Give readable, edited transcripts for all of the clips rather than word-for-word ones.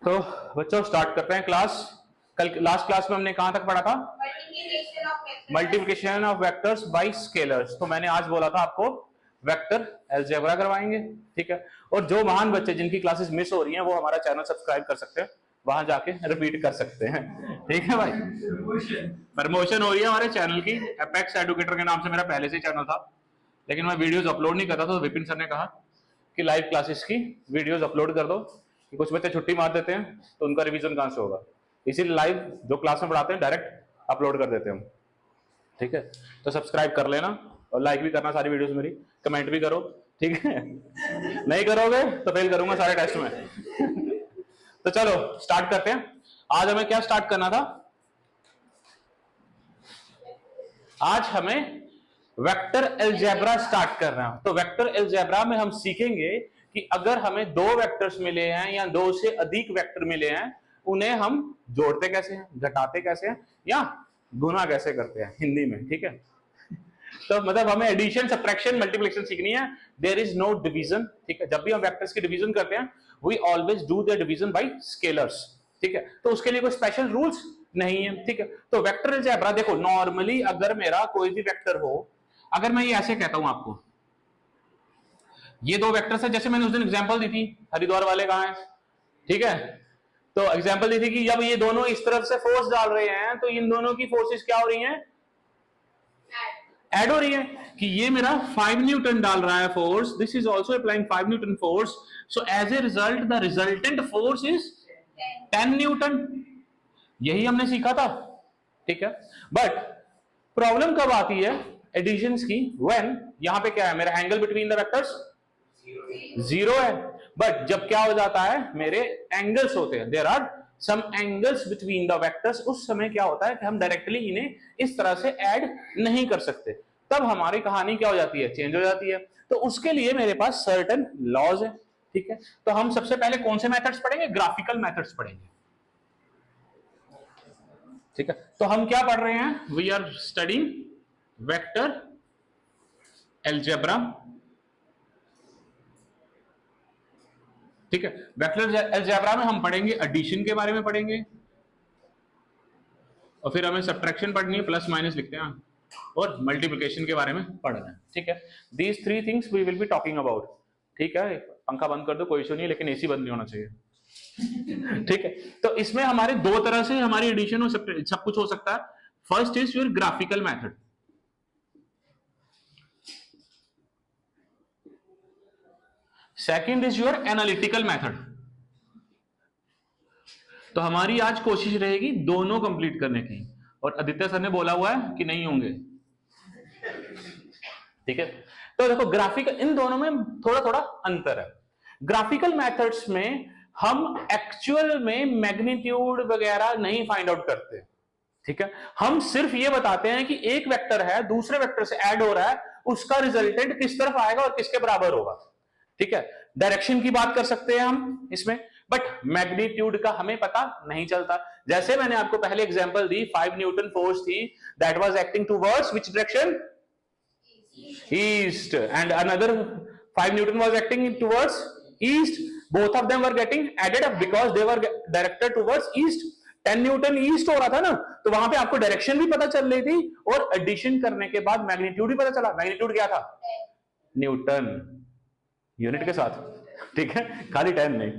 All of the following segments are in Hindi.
तो बच्चों स्टार्ट करते हैं क्लास। कल लास्ट क्लास में हमने कहां तक पढ़ा था? Multiplication of vectors bye scalars. तो मैंने आज बोला था आपको वेक्टर अलजेब्रा करवाएंगे, ठीक है। और जो महान बच्चे जिनकी क्लासेस मिस हो रही हैं वो हमारा चैनल सब्सक्राइब कर सकते हैं, वहां जाके रिपीट कर सकते हैं, ठीक है भाई। प्रमोशन हो रही है हमारे चैनल की। एपेक्स एडुकेटर के नाम से मेरा पहले से चैनल था, लेकिन मैं वीडियोस अपलोड नहीं करता था। तो विपिन सर ने कहा कि लाइव क्लासेस की वीडियोस अपलोड कर दो, कि कुछ बच्चे छुट्टी मार देते हैं तो उनका रिवीजन कहां से होगा। इसीलिए लाइव जो क्लास में पढ़ाते हैं डायरेक्ट अपलोड कर देते हैं हम, ठीक है। तो सब्सक्राइब कर लेना और लाइक भी करना सारी वीडियोस मेरी, कमेंट भी करो, ठीक है। नहीं करोगे तो फेल करूंगा सारे टेस्ट में। तो चलो स्टार्ट करते हैं। आज हमें क्या स्टार्ट करना था? आज हमें वेक्टर अलजेब्रा स्टार्ट करना है। तो वेक्टर अलजेब्रा में हम सीखेंगे कि अगर हमें दो वेक्टर्स मिले हैं या दो से अधिक वेक्टर मिले हैं, उन्हें हम जोड़ते कैसे हैं, घटाते कैसे हैं, या गुना कैसे करते हैं हिंदी में, ठीक है। तो मतलब हमें एडिशन, सब्ट्रैक्शन, मल्टीप्लिकेशन सीखनी है। देयर इज नो डिवीजन, ठीक है। जब भी हम वेक्टर्स की डिवीजन करते हैं we always do the division by scalars, ठीक है। तो उसके लिए कोई स्पेशल रूल्स नहीं है, ठीक है। तो वेक्टर अलजेब्रा देखो, नॉर्मली अगर मेरा कोई भी वेक्टर हो, अगर मैं ये ऐसे कहता हूं आपको, ये दो वेक्टर्स है, जैसे मैंने उस दिन एग्जांपल दी थी, हरिद्वार वाले कहां है, ठीक है। तो एग्जांपल दी थी कि जब ये दोनों इस तरफ से फोर्स डाल रहे हैं तो इन दोनों की फोर्सेस क्या हो रही हैं? ऐड हो रही है। कि ये मेरा 5 न्यूटन डाल रहा है force, this is also applying 5 newton force, so as a result the resultant force is 10 newton. यही हमने सीखा था, ठीक है। बट प्रॉब्लम कब आती है एडिशंस की? व्हेन यहां पे क्या है, मेरा angle between the vectors zero है। बट जब क्या हो जाता है, मेरे एंगल्स होते हैं, there are some angles between the vectors, उस समय क्या होता है कि हम डायरेक्टली इन्हें इस तरह से ऐड नहीं कर सकते। तब हमारी कहानी क्या हो जाती है, चेंज हो जाती है। तो उसके लिए मेरे पास सर्टेन लॉज है, ठीक है। तो हम सबसे पहले कौन से मेथड्स पढ़ेंगे? ग्राफिकल मेथड्स पढ़ेंगे, ठीक है। तो हम क्या पढ़ रहे हैं? We are studying vector algebra, ठीक है। वेक्टर अलजेब्रा में हम पढ़ेंगे एडिशन के बारे में पढ़ेंगे, और फिर हमें सब्ट्रैक्शन पढ़नी है, प्लस माइनस लिखते हैं, और मल्टीप्लिकेशन के बारे में पढ़ना है, ठीक है। These three things we will be talking about, ठीक है। पंखा बंद कर दो, कोई इशू नहीं, लेकिन एसी बंद नहीं होना चाहिए, ठीक है। तो इसमें हमारे दो तरह से हमारी एडिशन सब कुछ हो सकता है। First is your graphical method, second is your analytical method. तो हमारी आज कोशिश रहेगी दोनों कंप्लीट करने की, और आदित्य सर ने बोला हुआ है कि नहीं होंगे, ठीक है। तो देखो ग्राफिकल, इन दोनों में थोड़ा थोड़ा अंतर है। ग्राफिकल मेथड्स में हम एक्चुअल में मैग्नीट्यूड वगैरह नहीं फाइंड आउट करते, ठीक है। हम सिर्फ ये बताते हैं कि एक वेक्टर है दूसरे वेक्टर से ऐड हो रहा है, उसका रिजल्टेंट किस तरफ आएगा और किसके बराबर होगा, ठीक है। डायरेक्शन की बात कर सकते हैं हम इसमें, बट मैग्नीट्यूड का हमें पता नहीं चलता। जैसे मैंने आपको पहले एग्जांपल दी, 5 न्यूटन फोर्स थी, that was acting towards which direction? East, and another 5 newton was acting towards east, both of them were getting added up because they were directed towards east. 10 newton east हो रहा था ना, तो वहां पे आपको डायरेक्शन भी पता चल रही थी, और एडिशन करने के बाद मैग्नीट्यूड भी पता चला। मैग्नीट्यूड क्या था? न्यूटन, यूनिट के साथ, ठीक है, खाली 10 नहीं।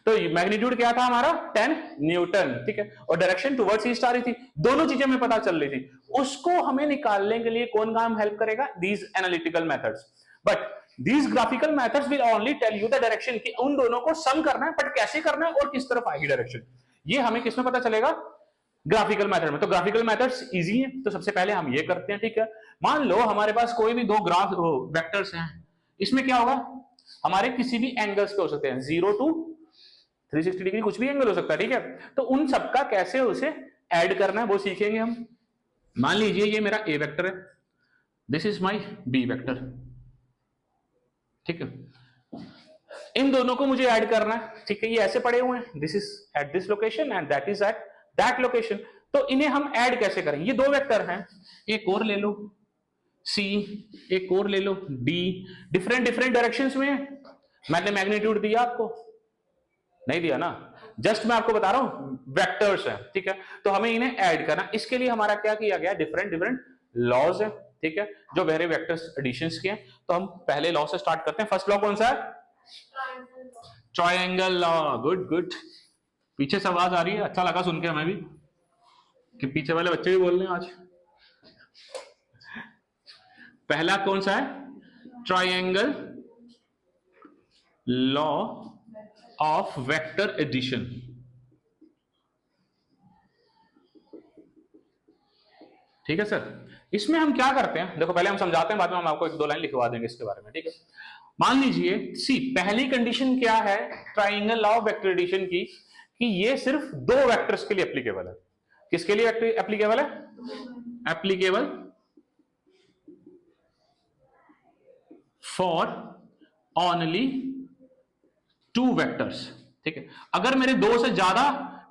तो मैग्नीट्यूड क्या था हमारा? 10 न्यूटन, ठीक है। और डायरेक्शन टुवर्ड्स ईस्ट आ रही थी, दोनों चीजें हमें पता चल रही थी। उसको हमें निकालने के लिए कौन काम हेल्प करेगा? These analytical methods. But these graphical methods will only tell you the direction, कि उन दोनों को सम करना है, बट कैसे करना है और किस तरफ आएगी डायरेक्शन, ये हमें किसमें पता चलेगा? ग्राफिकल मेथड में। तो ग्राफिकल मेथड्स इजी है, तो सबसे पहले हम ये करते हैं, ठीक है। मान लो हमारे पास कोई भी दो ग्राफ वेक्टर्स हैं, इसमें क्या होगा, हमारे किसी भी एंगल्स पे हो सकते हैं, 0 to 360 डिग्री, कुछ भी एंगल हो सकता है, ठीक है। तो उन सबका कैसे उसे ऐड करना है वो सीखेंगे हम। मान लीजिए ये मेरा ए वेक्टर है, this is my B vector, ठीक है। इन दोनों को मुझे ऐड करना है, ठीक है। ये ऐसे पड़े हुए हैं, this is at this location and that is at that location. तो इन्हें हम ऐड कैसे करेंगे? ये दो वेक्टर हैं, एक और ले लो सी, एक और ले लो डी, डिफरेंट डिफरेंट डायरेक्शंस में। मैंने मैग्नीट्यूड दिया आपको? नहीं दिया ना। जस्ट मैं आपको बता रहा हूं वेक्टर्स है, ठीक है। तो हमें इन्हें ऐड करना, इसके लिए हमारा क्या किया गया, डिफरेंट डिफरेंट लॉज है, ठीक है, जो वेरी वेक्टर्स एडिशंस के हैं। तो हम पहले लॉ से स्टार्ट करते हैं। फर्स्ट लॉ कौन सा है? Triangle law. Good good. पीछे से आवाज आ रही है, अच्छा लगा सुन के हमें भी कि पीछे वाले बच्चे भी बोल रहे हैं आज। पहला कौन सा है? Triangle law of vector addition. ठीक है सर। इसमें हम क्या करते हैं, देखो पहले हम समझाते हैं, बाद में हम आपको एक दो लाइन लिखवा देंगे इसके बारे में, ठीक है। मान लीजिए सी, पहली कंडीशन क्या है triangle law of vector addition की, कि ये सिर्फ दो वेक्टर्स के लिए एप्लीकेबल है। किसके लिए एप्लीकेबल है? Applicable for only to vectors, ठीक है। अगर मेरे दो से ज्यादा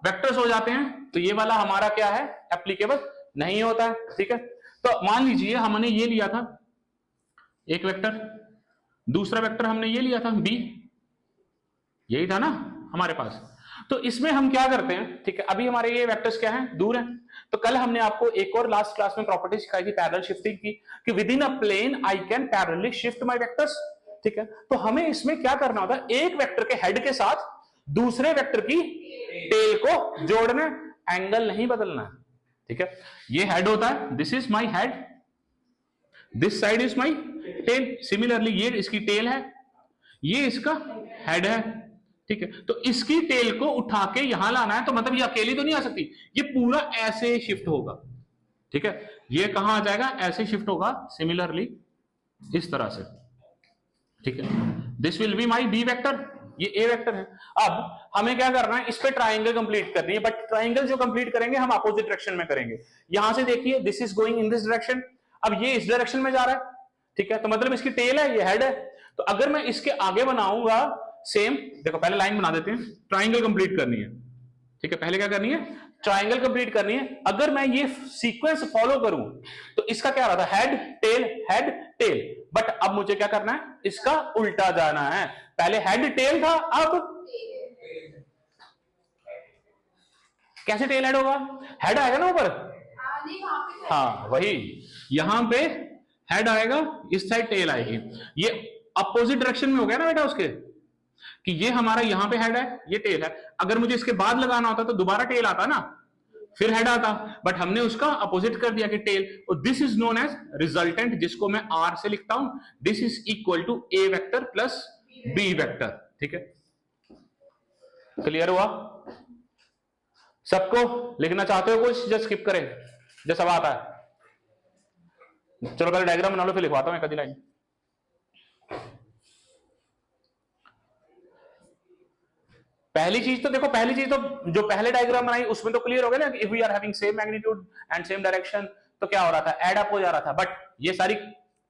वेक्टर्स हो जाते हैं तो ये वाला हमारा क्या है, एप्लीकेबल नहीं होता है, ठीक है। तो मान लीजिए हमने ये लिया था एक वेक्टर, दूसरा वेक्टर हमने ये लिया था बी, यही था ना हमारे पास। तो इसमें हम क्या करते हैं, ठीक है, अभी हमारे ये वेक्टर्स क्या हैं, दूर हैं। तो कल हमने आपको एक और लास्ट क्लास में प्रॉपर्टी सिखाई थी पैरेलल शिफ्टिंग की, कि within a plane I can parallelly shift my vectors, ठीक है। तो हमें इसमें क्या करना होता है, एक वेक्टर के हेड के साथ दूसरे वेक्टर की टेल को जोड़ना, एंगल नहीं बदलना, ठीक है। ये हेड होता है, this is my head, this side is my tail. Similarly ये इसकी टेल है, ये इसका हेड है, ठीक है। तो इसकी टेल को उठा के यहां लाना है, तो मतलब ये अकेली तो नहीं आ सकती, ये पूरा ऐसे शिफ्ट होगा, ठीक है। ये कहां आ जाएगा, ऐसे शिफ्ट होगा, सिमिलरली इस तरह से, ठीक है। This will be my B vector, ये ए वेक्टर है। अब हमें क्या करना है, इस पे ट्राइंगल कंप्लीट करनी है, बट ट्राइंगल जो कंप्लीट करेंगे हम अपोजिट डायरेक्शन में करेंगे। यहां से देखिए this is going in this direction, अब ये इस डायरेक्शन में जा रहा है, ठीक है। तो मतलब इसकी टेल है, ये हेड है। तो अगर मैं इसके आगे बनाऊंगा सेम, देखो पहले लाइन बना देते हैं, ट्राइंगल कंप्लीट करनी है, ठीक है। पहले क्या करनी है, ट्राइंगल कंप्लीट करनी है। अगर मैं ये सीक्वेंस फॉलो करूं तो इसका क्या रहा था, हेड टेल, बट अब मुझे क्या करना है, इसका उल्टा जाना है। पहले हेड टेल था, अब कैसे टेल हेड होगा, हेड आएगा ना ऊपर, हाँ वही, यहां पे हेड आएगा, इस साइड टेल आएगी। ये अपोजिट डायरेक्शन में हो गया ना बेटा उसके, कि ये हमारा यहां पे हेड है, ये टेल है। अगर मुझे इसके बाद लगाना होता तो दोबारा टेल आता ना, फिर हेड आता, बट हमने उसका अपोजिट कर दिया कि टेल। और this is known as resultant, जिसको मैं आर से लिखता हूं, this is equal to A vector plus B vector, ठीक है। क्लियर हुआ सबको? लिखना चाहते हो कुछ, जस्ट स्किप करें जो सब आता है। चलो पहले डायग्राम बना लो, फिर लिखवाता हूं एक आधी लाइन। पहली चीज तो देखो, पहली चीज तो जो पहले डायग्राम बनाई उसमें तो क्लियर हो गया ना, if we are having same magnitude and same direction, तो क्या हो रहा था, एड अप हो जा रहा था। बट ये सारी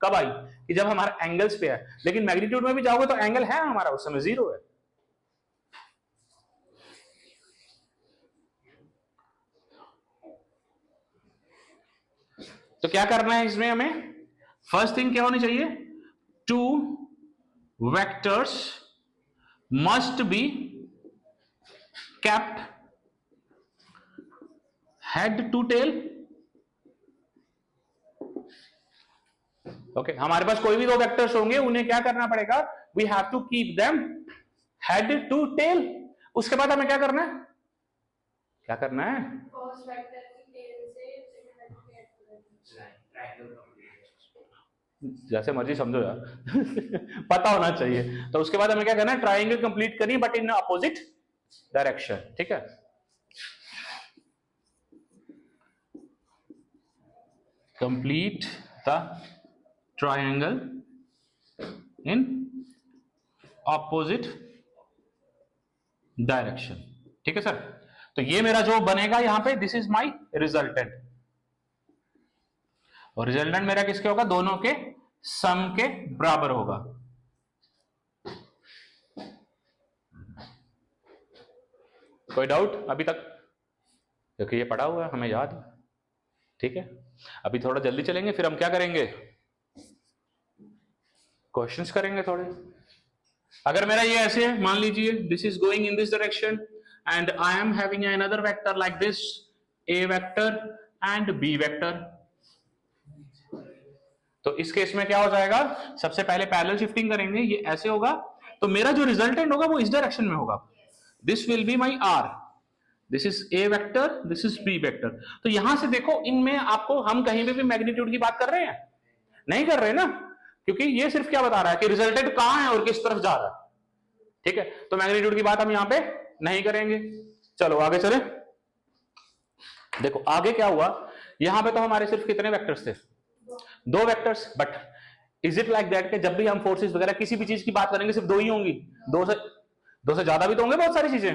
कब आई, कि जब हमारा एंगल्स पे है। लेकिन मैग्नीट्यूड में भी जाओगे तो एंगल है हमारा उस समय 0 है। तो क्या करना है इसमें हमें, फर्स्ट थिंग क्या होनी चाहिए, two vectors must be kept head to tail, okay. हमारे पास कोई भी दो वेक्टर्स होंगे, उन्हें क्या करना पड़ेगा, we have to keep them head to tail. उसके बाद हमें क्या करना है, क्या करना है, जैसे मर्जी समझो यार पता होना चाहिए। तो उसके बाद हमें क्या करना है, ट्राइंगल कंप्लीट करनी, बट इन अपोजिट डायरेक्शन, ठीक है। Complete the triangle in opposite direction, ठीक है सर। तो ये मेरा जो बनेगा यहां पे, दिस इज माय रिजल्टेंट, और रिजल्टेंट मेरा किसके होगा, दोनों के सम के बराबर होगा। कोई डाउट अभी तक, क्योंकि ये पढ़ा हुआ है, हमें याद है, ठीक है। अभी थोड़ा जल्दी चलेंगे, फिर हम क्या करेंगे, क्वेश्चंस करेंगे थोड़े। अगर मेरा ये ऐसे है, मान लीजिए this is going in this direction and I am having another vector like this, a vector and b vector. तो इस केस में क्या हो जाएगा, सबसे पहले पैरेलल शिफ्टिंग करेंगे, ये ऐसे होगा, तो मेरा जो रिजल्टेंट होगा वो इस डायरेक्शन में होगा. This will be my R, this is A vector, this is B vector. तो यहां से देखो, इनमें आपको हम कहीं पे भी मैग्नीट्यूड की बात कर रहे हैं? नहीं कर रहे ना, क्योंकि ये सिर्फ क्या बता रहा है कि रिजल्टेंट कहां है और किस तरफ जा रहा है. ठीक है, तो मैग्नीट्यूड की बात हम यहां पे नहीं करेंगे. चलो आगे चले. देखो आगे क्या हुआ, यहां पे तो हमारे सिर्फ कितने वेक्टर्स थे? 2 vectors. But is it like that कि जब भी हम फोर्सेस वगैरह किसी भी चीज की बात करेंगे सिर्फ 2 ही होंगी? 2 से ज्यादा भी तो होंगे बहुत सारी चीजें.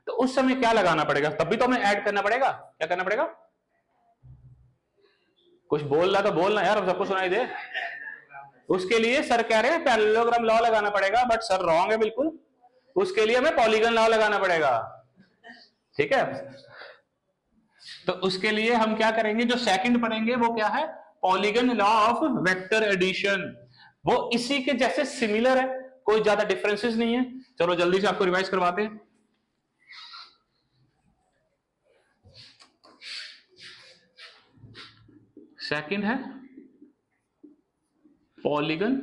तो उस समय क्या लगाना पड़ेगा? तब भी तो हमें ऐड करना पड़ेगा. क्या करना पड़ेगा? कुछ बोल रहा तो बोलना यार, हम सबको सुनाई दे. उसके लिए सर कह रहे हैं पैरेललोग्राम लॉ लगाना पड़ेगा, बट सर रॉन्ग है बिल्कुल. उसके लिए हमें पॉलीगन लॉ लगाना पड़ेगा. ठीक है, तो उसके लिए हम क्या करेंगे, जो सेकंड पढ़ेंगे वो क्या है? Polygon law of vector addition. वो इसी के जैसे सिमिलर है, कोई ज्यादा डिफरेंसेस नहीं है. चलो जल्दी से आपको रिवाइज करवाते हैं. सेकंड है polygon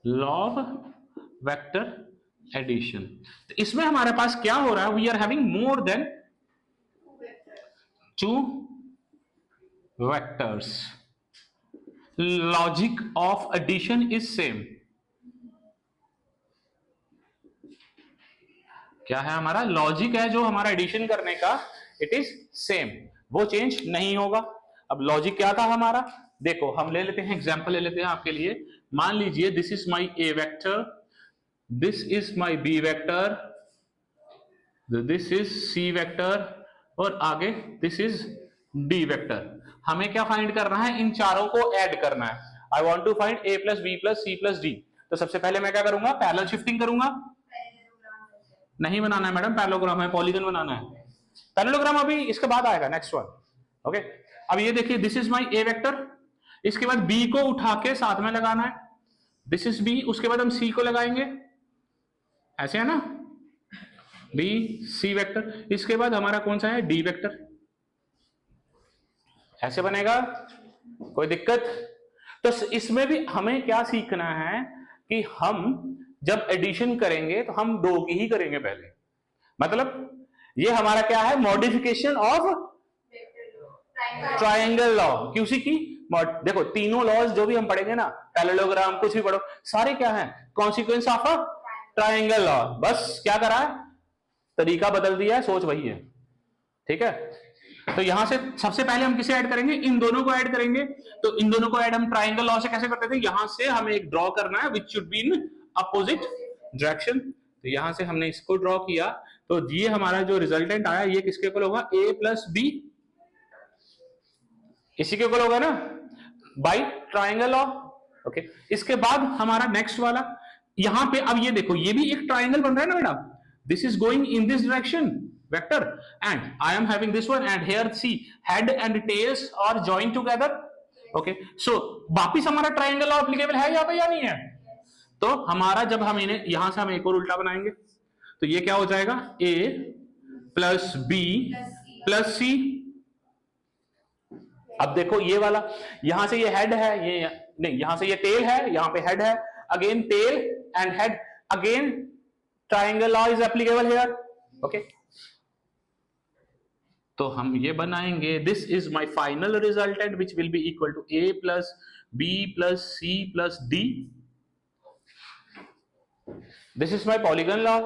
law of vector addition. तो इसमें हमारे पास क्या हो रहा है, we are having more than 2 vectors. Logic of addition is same. क्या है हमारा लॉजिक है जो हमारा एडिशन करने का, इट इज सेम, वो चेंज नहीं होगा. अब लॉजिक क्या था हमारा, देखो हम ले लेते हैं एग्जांपल, ले लेते हैं आपके लिए. मान लीजिए this is my A vector, this is my B vector, this is C vector, और आगे दिस इज डी वेक्टर. हमें क्या फाइंड करना है? इन चारों को ऐड करना है. I want to find a plus B plus C plus D. तो सबसे पहले मैं क्या करूंगा? पैरेलल शिफ्टिंग करूंगा. नहीं बनाना है मैडम पैरेललोग्राम, है पॉलीगन बनाना है. पैरेललोग्राम अभी इसके बाद आएगा, नेक्स्ट वन. ओके, अब ये देखिए, this is my A vector, इसके बाद बी को उठा के साथ में लगाना है. दिस इज बी, उसके बाद हम सी को लगाएंगे, ऐसे है ना, बी सी वेक्टर. इसके बाद हमारा कौन सा है? D vector. ऐसे बनेगा, कोई दिक्कत? तो इसमें भी हमें क्या सीखना है कि हम जब एडिशन करेंगे तो हम 2 की ही करेंगे पहले. मतलब ये हमारा क्या है? Modification of triangle law. किसी की देखो, तीनों लॉज जो भी हम पढ़ेंगे ना, पैरेललोग्राम कुछ भी पढ़ो, सारे क्या है? Consequence of a triangle law. बस क्या करा है? तरीका बदल दिया है, सोच वही है. ठीक है, तो यहां से सबसे पहले हम किसे ऐड करेंगे? इन दोनों को ऐड करेंगे. तो इन दोनों को ऐड हम ट्रायंगल लॉ से कैसे करते थे? यहां से हमें एक ड्रॉ करना है which should be in opposite direction. तो यहां से हमने इसको ड्रॉ किया, तो ये हमारा जो रिजल्टेंट आया ये किसके इक्वल होगा? a प्लस बी, इसी के इक्वल होगा ना, बाय ट्रायंगल लॉ. ओके, इसके बाद हमारा नेक्स्ट वाला, यहां पे अब ये देखो, ये भी एक ट्रायंगल बन रहा है ना madam. This is going in this direction vector and I am having this one, and here see head and tails are joined together. Okay, so वापिस हमारा ट्रायंगल लॉ एप्लीकेबल है यहाँ पे या नहीं है? तो हमारा जब हम इन्हें यहां से हम एक और उल्टा बनाएंगे, तो ये क्या हो जाएगा? a plus b plus c. अब देखो ये वाला, यहां से ये हेड है, ये नहीं, यहां से ये टेल है, यहां पे हेड है, again tail and head, again triangle law is applicable here. Okay, तो हम ये बनाएंगे, this is my final resultant which will be equal to a plus b plus c plus d. This is my polygon law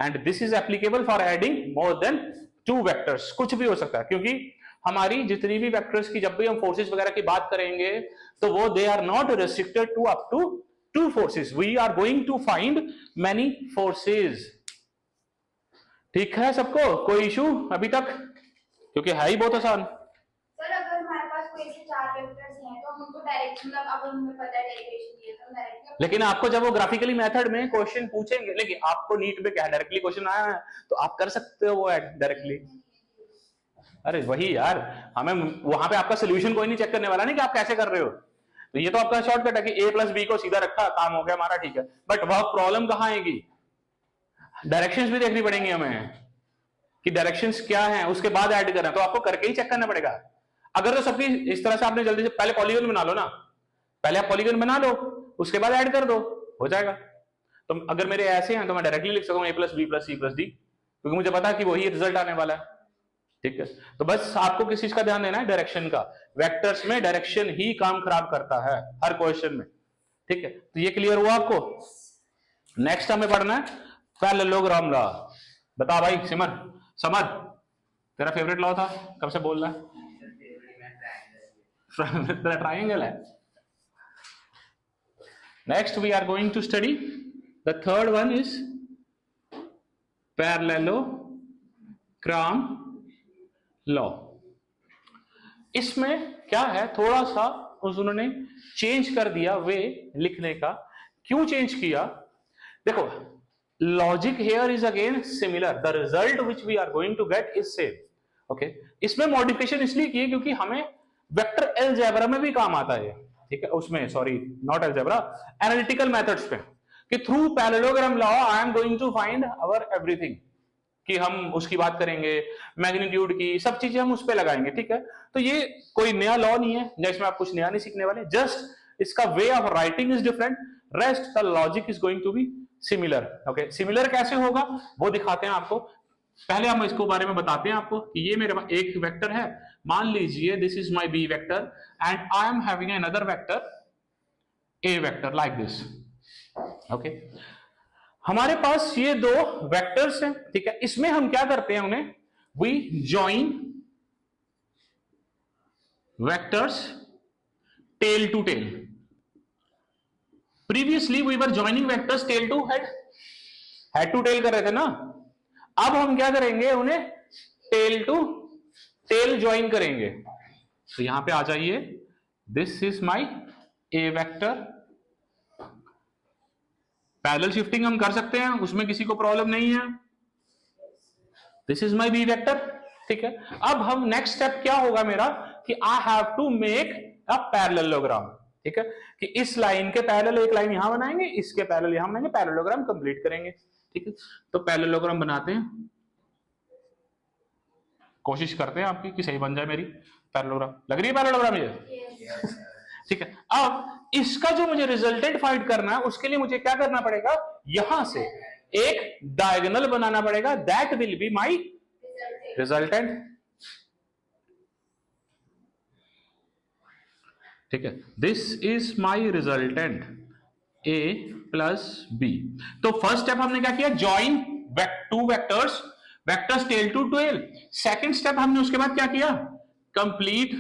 and this is applicable for adding more than 2 vectors. कुछ भी हो सकता है, क्योंकि हमारी जितनी भी वेक्टर्स की जब भी हम फोर्सेस वगैरह की बात करेंगे तो वो they are not restricted to up to 2 forces. We are going to find many forces. ठीक है सबको? कोई इशू अभी तक? क्योंकि है ही बहुत आसान. सर अगर हमारे पास कोई ऐसे 4 वेक्टर्स हैं तो हम उनको डायरेक्शन, अब हमें पता है डेरिवेशन ये तो डायरेक्टली. लेकिन आपको जब वो ग्राफिकली मेथड में क्वेश्चन पूछेंगे, लेकिन आपको नीट में क्या है, डायरेक्टली क्वेश्चन आया है तो आप कर सकते हो वो डायरेक्टली. अरे वही यार, हमें वहां पे आपका सोल्यूशन कोई नहीं चेक करने वाला, नहीं कि आप कैसे कर रहे हो. तो ये तो आपका शॉर्टकट है कि a प्लस बी को सीधा रखा, काम हो गया हमारा. ठीक है, बट वह प्रॉब्लम कहां आएगी? डायरेक्शंस भी देखनी पड़ेंगी हमें कि डायरेक्शंस क्या हैं, उसके बाद ऐड करना है, तो आपको करके ही चेक करना पड़ेगा। अगर तो सबकी इस तरह से आपने जल्दी से पहले पॉलीगन बना लो ना, पहले आप पॉलीगन बना लो, उसके बाद ऐड कर दो, हो जाएगा। तो अगर मेरे ऐसे हैं तो मैं डायरेक्टली लिख सकता हूं a plus B plus C plus D, क्योंकि मुझे पता है कि वही रिजल्ट आने वाला है। ठीक है, तो बस आपको किस चीज का ध्यान देना है, डायरेक्शन का। वेक्टर्स में डायरेक्शन ही काम खराब करता है हर क्वेश्चन में। ठीक है, तो ये क्लियर हुआ आपको। नेक्स्ट हमें पढ़ना है पैरेललोग्राम लॉ। बता भाई सिमर, समर, तेरा फेवरेट लॉ था, कब से बोल रहा है? तेरा ट्राइंगल है। Next we are going to study the third one is parallelogram law. इसमें क्या है, थोड़ा सा उन्होंने चेंज कर दिया वे लिखने का। क्यों चेंज किया? देखो, logic here is again similar, the result which we are going to get is same. Okay, इसमें मॉडिफिकेशन इसलिए की है क्योंकि हमें वेक्टर अलजेब्रा में भी काम आता है। ठीक है, उसमें sorry not algebra, analytical methods पे, कि through parallelogram law I am going to find our everything, कि हम उसकी बात करेंगे, मैग्नीट्यूड की सब चीजें हम उस पे लगाएंगे। ठीक है, तो ये कोई नया लॉ नहीं है, जिसमें आप कुछ नया नहीं सीखने वाले, जस्ट इसका way of writing is different, rest the logic is going to be similar. Okay, similar कैसे होगा वो दिखाते हैं आपको। पहले हम इसको बारे में बताते हैं आपको कि ये मेरे पास एक वेक्टर है, मान लीजिए this is my B vector and I am having another vector A vector like this. Okay, हमारे पास ये दो वेक्टर्स हैं। ठीक है, इसमें हम क्या करते हैं, उन्हें we join vectors tail to tail. Previously we were joining vectors tail to head, head to tail कर रहे थे ना। अब हम क्या करेंगे, उन्हें टेल टू टेल ज्वाइन करेंगे। तो यहां पे आ जाइए, this is my A vector, parallel shifting हम कर सकते हैं, उसमें किसी को प्रॉब्लम नहीं है। This is my B vector. ठीक है, अब हम नेक्स्ट स्टेप क्या होगा मेरा, कि I have to make a parallelogram. ठीक है, कि इस लाइन के पैरेलल एक लाइन यहां बनाएंगे, इसके पैरेलल यहां बनाएंगे, पैरेललोग्राम कंप्लीट करेंगे। ठीक है, तो पैरेललोग्राम बनाते हैं, कोशिश करते हैं आपकी कि सही बन जाए मेरी पैरेललोग्राम। लग रही है पैरेललोग्राम ये? ठीक है, अब इसका जो मुझे रिजल्टेंट फाइंड करना है, उसके लिए मुझे क्या करना पड़ेगा, यहां से एक डायगोनल बनाना पड़ेगा, that will be my resultant. ठीक है, this is my resultant A plus B. तो फर्स्ट स्टेप हमने क्या किया, join two vectors, vectors tail to tail. Second step हमने उसके बाद क्या किया, complete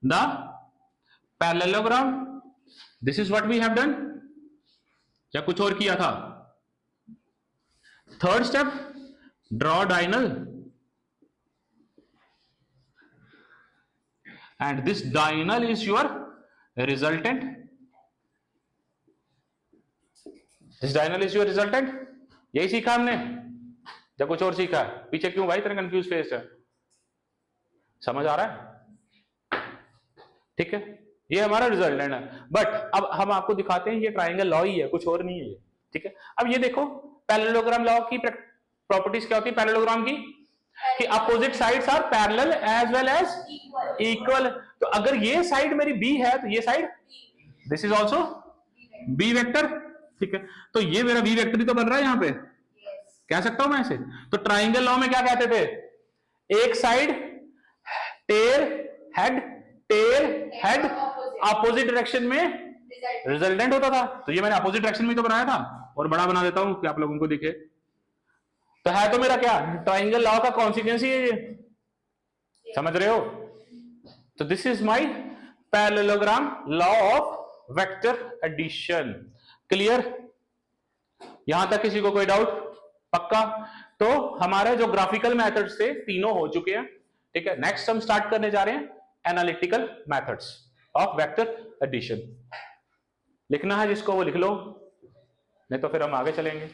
the parallelogram. This is what we have done, या कुछ और किया था? Third step, draw diagonal, and this diagonal is your resultant. This diagonal is your resultant. यही सीखा हमने, या कुछ और सीखा? पीछे क्यों भाई तेरा कंफ्यूज फेस है, समझ आ रहा है? ठीक है, ये हमारा रिजल्टेंट है। बट अब हम आपको दिखाते हैं ये ट्राइंगल लॉ ही है, कुछ और नहीं है ये। ठीक है, अब ये देखो पैरेललोग्राम लॉ की प्रॉपर्टीज क्या होती है पैरेललोग्राम की, कि opposite sides are parallel as well as equal. तो अगर ये साइड मेरी बी है तो ये side, this is also B vector. ठीक है, तो ये मेरा बी वेक्टर ही तो बन रहा है यहां पे, कह सकता हूं मैं इसे। तो ट्राइंगल लॉ में क्या कहते थे, एक side tail head, tail head, opposite direction में रिजल्टेंट होता था। तो ये मैंने अपोजिट डायरेक्शन में तो बनाया था, और बड़ा बना देता हूं कि आप लोगों को दिखे। तो है तो मेरा क्या, ट्राइंगल लॉ का कॉन्सिक्वेंस ही है ये, समझ रहे हो? तो this is my parallelogram law of vector addition. Clear? यहां तक किसी को कोई डाउट? पक्का? तो हमारे जो ग्राफिकल मेथड्स थे तीनों हो चुके हैं। ठीक है, नेक्स्ट हम स्टार्ट करने जा रहे हैं analytical methods of vector addition. लिखना है जिसको वो लिख लो, नहीं तो फिर हम आगे चलेंगे।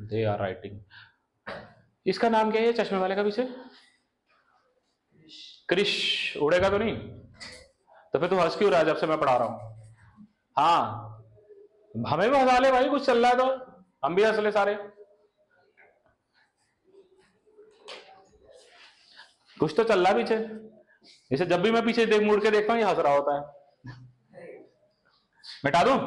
They are writing. इसका नाम क्या है चश्मे वाले का पीछे? क्रिश। उड़ेगा तो नहीं? तो फिर तू हंस क्यों रहा है जब से मैं पढ़ा रहा हूं? हाँ, हमें भी हंसा ले भाई, कुछ चल रहा है तो हम भी हंस ले सारे। कुछ तो चल रहा है पीछे, जैसे जब भी मैं पीछे देख मुड़ के देखता हूँ ये हंस रहा होता है। मिटा दूं?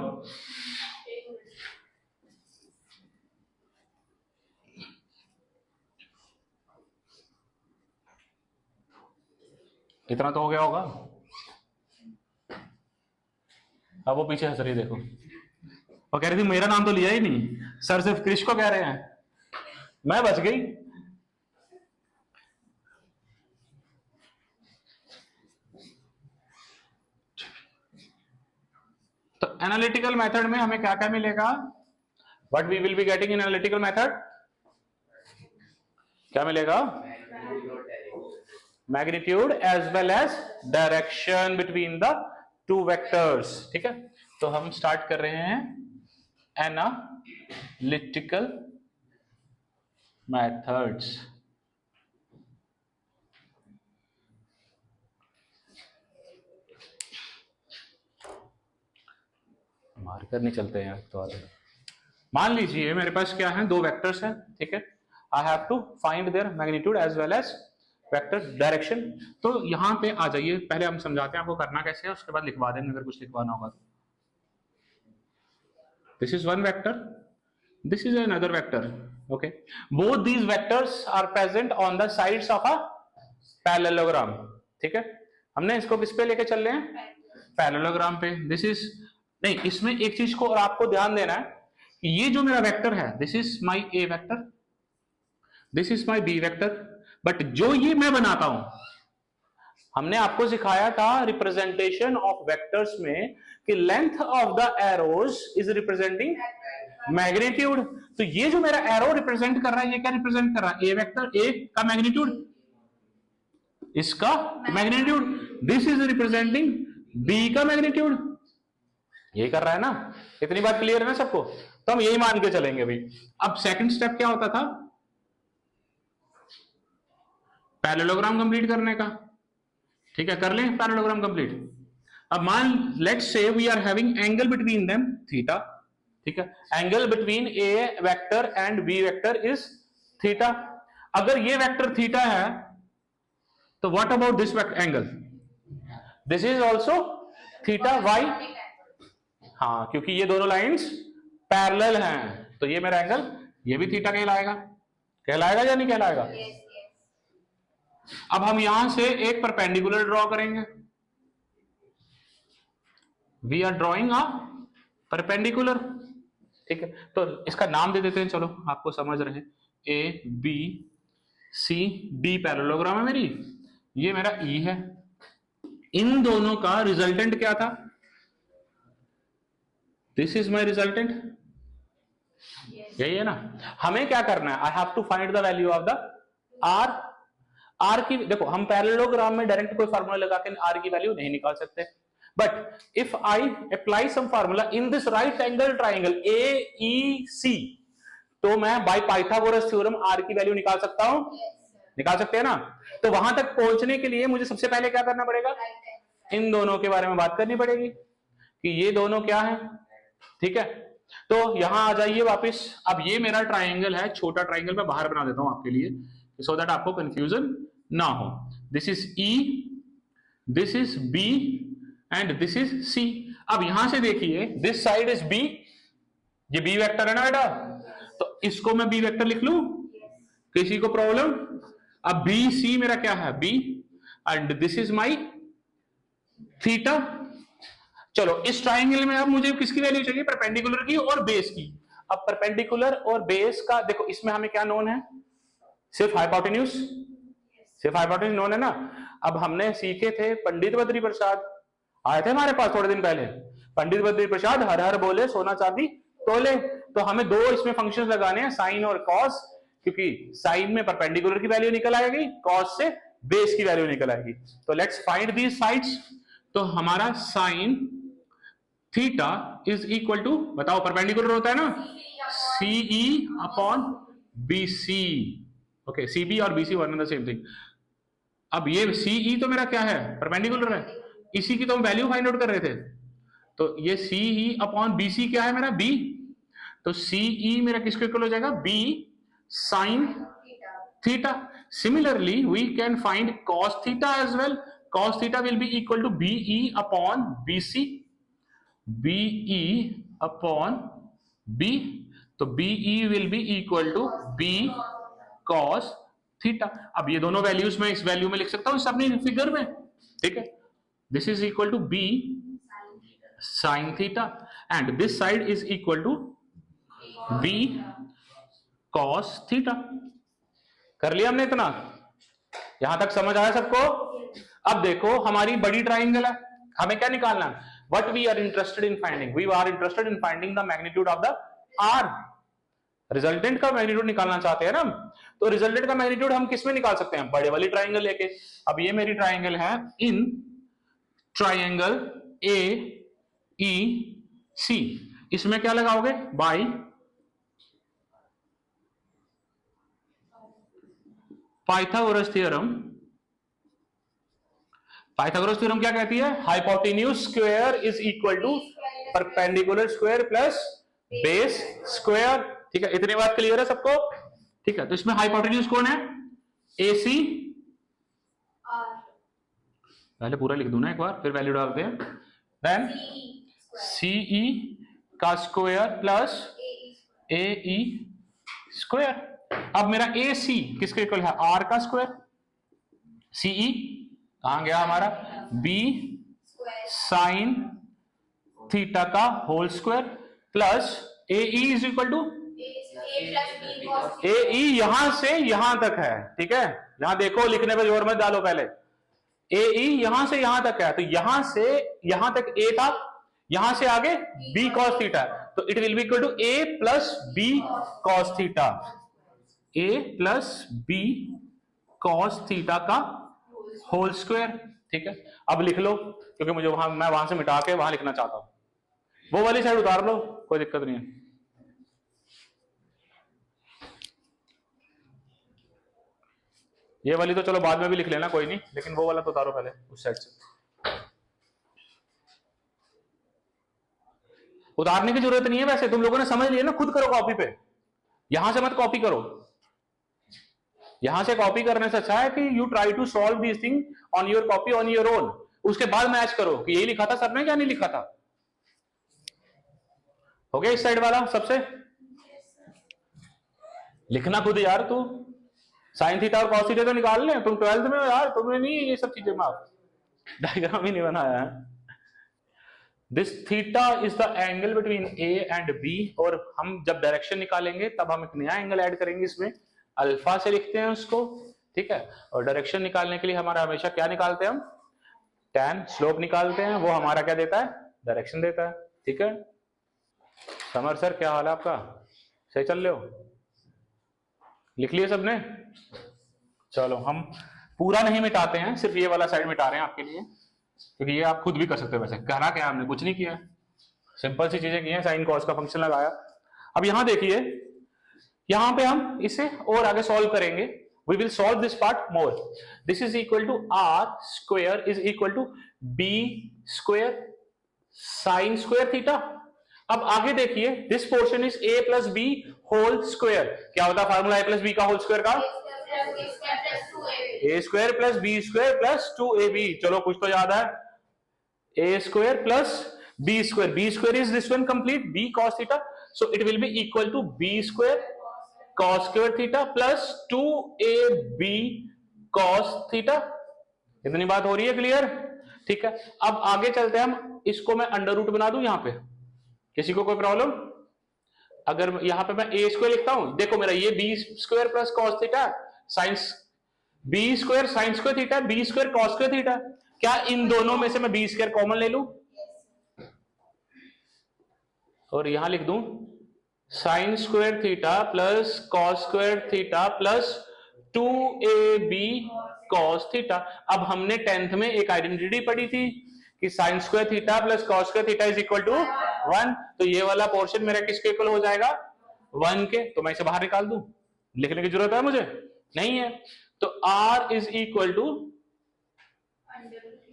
इतना तो हो गया होगा। अब वो पीछे हंस रही देखो, वो कह रही थी मेरा नाम तो लिया ही नहीं, सर सिर्फ क्रिश को कह रहे हैं। मैं बच गई। तो एनालिटिकल मेथड में हमें क्या क्या मिलेगा? What we will be getting in analytical method? क्या मिलेगा? Magnitude as well as direction between the two vectors. ठीक है, तो हम स्टार्ट कर रहे हैं एनालिटिकल मेथड्स। मार्कर नहीं चलते हैं तो मान लीजिए मेरे पास क्या है, दो वेक्टर्स हैं। ठीक है, I have to find their magnitude as well as vector direction. तो यहां पे आ जाइए, पहले हम समझाते हैं आपको करना कैसे है, उसके बाद लिखवा देंगे अगर कुछ लिखवाना होगा तो। This is one vector, this is another vector. Okay, both these vectors are present on the sides of a parallelogram. ठीक है, हमने इसको किस पे लेके चल रहे हैं? पैरेललोग्राम पे। दिस इज नहीं, इसमें एक चीज को और आपको ध्यान देना है कि ये जो मेरा वेक्टर है, this is my A vector, this is my B vector. But जो ये मैं बनाता हूं, हमने आपको सिखाया था रिप्रेजेंटेशन ऑफ वेक्टर्स में कि length of the arrows is representing magnitude. तो ये जो मेरा एरो रिप्रेजेंट कर रहा है, ये क्या रिप्रेजेंट कर रहा है? ए वेक्टर, ए का मैग्नीट्यूड, इसका magnitude. This is representing B का मैग्नीट्यूड। ये कर रहा है ना? इतनी बात क्लियर है ना सबको? तो हम यही मान के चलेंगे भाई। अब सेकंड स्टेप क्या होता था? पैरेललोग्राम कंप्लीट करने का। ठीक है, कर लें पैरेललोग्राम कंप्लीट। अब मान let's say we are having angle between them theta. ठीक है, angle between A vector and B vector is theta. अगर ये वेक्टर थीटा है तो what about this angle? This is also theta. Why? हाँ, क्योंकि ये दोनों लाइंस पैरेलल हैं, तो ये मेरा एंगल ये भी थीटा कहलाएगा। कहलाएगा या नहीं कहलाएगा? अब हम यहां से एक परपेंडिकुलर ड्रॉ करेंगे। We are drawing a perpendicular. ठीक है, तो इसका नाम दे देते हैं, चलो आपको समझ रहे। A B C D parallelogram है मेरी, ये मेरा ई है। इन दोनों का रिजल्टेंट क्या था? This is my resultant. यही है ना? हमें क्या करना है? I have to find the value of the R. R की देखो, हम पैरेललोग्राम में डायरेक्ट कोई फार्मूला लगा के आर की वैल्यू नहीं निकाल सकते, but if I apply some formula in this right angle triangle A E C, तो मैं बाय पाइथागोरस थ्योरम आर की वैल्यू निकाल सकता हूं। निकाल सकते हैं ना? तो वहां तक पहुंचने के लिए मुझे सबसे पहले क्या करना पड़ेगा? इन दोनों के बारे में बात करनी पड़ेगी कि ये दोनों क्या है। ठीक है, तो यहां आ जाइए वापस। अब ये मेरा ट्राइंगल है, छोटा ट्राइंगल मैं बाहर बना देता हूं आपके लिए, सो दैट आपको कंफ्यूजन ना हो। This is E, this is B and this is C. अब यहां से देखिए, दिस साइड इज बी, ये बी वेक्टर है ना बेटा, तो इसको मैं बी वेक्टर लिख लूं? किसी को प्रॉब्लम? अब बी सी मेरा क्या है? B, and this is my theta. चलो, इस ट्राइंगल में अब मुझे किसकी वैल्यू चाहिए? परपेंडिकुलर की और बेस की। अब परपेंडिकुलर और बेस का देखो, इसमें हमें क्या नोन है? सिर्फ हाइपोटेन्यूज। सिर्फ हाइपोटेन्यूज नोन है ना? अब हमने सीखे थे, पंडित बद्री प्रसाद आए थे हमारे पास थोड़े दिन पहले। पंडित बद्री प्रसाद हर हर बोले सोना चांदी तोले। तो हमें दो इसमें फंक्शंस लगाने हैं, साइन और कॉस, क्योंकि साइन में परपेंडिकुलर की वैल्यू निकल आएगी, कॉस से बेस की वैल्यू निकल आएगी। तो लेट्स फाइंड दीज साइड्स। तो हमारा sine theta is equal to, बताओ परपेंडिकुलर होता है ना, CE upon BC. Okay, CB और BC one and the same thing. अब ये सीई तो मेरा क्या है? परपेंडिकुलर है। इसी की तो हम वैल्यू फाइंड आउट कर रहे थे। तो ये CE अपॉन BC क्या है मेरा B, तो CE मेरा किसके इक्वल हो जाएगा B sine theta. Similarly we can find cos theta as well. Cos theta will be equal to BE upon BC, BE upon B, तो BE will be equal to B cos theta. अब ये दोनों वैल्यूज मैं इस वैल्यू में लिख सकता हूं, इस अपनी फिगर में, ठीक है. This is equal to B sin theta and this side is equal to B cos theta. कर लिया हमने इतना, यहां तक समझ आया सबको. अब देखो हमारी बड़ी ट्राइंगल है, हमें क्या निकालना है, what we are interested in finding, we are interested in finding the magnitude of the R. Resultant का मैग्नीट्यूड निकालना चाहते हैं ना, तो रिजल्टेंट का मैग्नीट्यूड हम किसमें निकाल सकते हैं, बड़े वाली ट्राइंगल लेके. अब ये मेरी ट्राइंगल है इन ट्राइंगल AEC, इसमें क्या लगाओगे, by Pythagoras theorem. Pythagoras theorem क्या कहती है, hypotenuse square is equal to perpendicular square plus base square. ठीक है, इतनी बात क्लियर है सबको. ठीक है, तो इसमें हाइपोटेन्यूज कौन है, AC. पहले पूरा लिख दूं ना एक बार, फिर वैल्यू डालते हैं. देन CE का स्क्वायर प्लस AE स्क्वायर. अब मेरा AC किसके इक्वल है, R का स्क्वायर. CE कहां गया हमारा, B साइन थीटा का whole square plus AE is equal to AE यहां से यहां तक है. ठीक है, यहां देखो, लिखने पे जोर मत डालो, पहले AE यहां से यहां तक है, तो यहां से यहां तक A था, यहां से आगे B cos थीटा, तो it will be equal to A plus B cos theta, A plus B cos theta का होल स्क्वायर. ठीक है, अब लिख लो, क्योंकि मुझे मैं वहां से मिटा के वहां लिखना चाहता हूं. वो वाली साइड उतार लो, कोई दिक्कत नहीं है. ये वाली तो चलो बाद में भी लिख लेना, कोई नहीं, लेकिन वो वाला तो उतारो पहले उस साइड से. उतारने की जरूरत नहीं है, वैसे तुम लोगों ने समझ लिया ना, खुद करो कॉपी पे, यहां से मत कॉपी करो. यहां से कॉपी करने से अच्छा है कि you try to solve this thing on your copy on your own, उसके बाद मैच करो कि यही लिखा था सर ने क्या नहीं लिखा था. हो गया इस साइड वाला सबसे, लिखना खुद यार. तू साइन थीटा और कॉस थीटा तो निकाल ले, तुम 12th में हो यार, तुमने नहीं ये सब चीजें, माफ, डायग्राम ही नहीं बनाया है. This theta is the angle between A and B, और हम जब डायरेक्शन निकालेंगे तब हम एक नया एंगल ऐड करेंगे इसमें, अल्फा से लिखते हैं उसको. ठीक है, और डायरेक्शन निकालने के लिए हमारा हमेशा क्या निकालते हैं हम, tan स्लोप निकालते हैं, वो हमारा क्या देता है, डायरेक्शन देता है. ठीक है, समर सर क्या हाल है आपका, सही चल रहे हो, लिख लिए सबने. चलो हम पूरा नहीं मिटाते हैं, सिर्फ ये वाला साइड मिटा रहे हैं आपके लिए, क्योंकि ये आप खुद भी कर सकते हो. वैसे कहना क्या, हमने कुछ नहीं किया, सिंपल सी चीजें की हैं, साइन कॉस का फंक्शन लगाया. अब यहां देखिए, यहां पे हम इसे और आगे सॉल्व करेंगे. We will solve this part more. This is equal to R square is equal to B square sine square theta. अब आगे देखिए, this portion is A plus B whole square. क्या होता है फार्मूला A प्लस B का होल स्क्वायर का, A square plus B square plus 2AB. चलो कुछ तो याद है, A square plus B square, B square is this one complete, B cos theta, so it will be equal to B square cos square theta plus 2AB cos theta. इतनी बात हो रही है क्लियर. ठीक है, अब आगे चलते हैं हम, इसको मैं अंडर रूट बना दूं यहां पे, किसी को कोई प्रॉब्लम, अगर यहां पे मैं A स्क्वायर लिखता हूं, देखो मेरा ये B square plus cos theta, science B square sine square theta, B square cos square theta. क्या इन दोनों में से मैं B स्क्वायर कॉमन ले लूं और यहां लिख दूं sine square theta plus cos square theta plus 2AB cos theta. अब हमने 10th में एक आइडेंटिटी पढ़ी थी कि sine square theta plus cos square theta is equal to 1, तो ये वाला पोर्शन मेरा किसके इक्वल हो जाएगा, 1 के. तो मैं इसे बाहर निकाल दूं, लिखने की जरूरत है मुझे नहीं है. तो R is equal to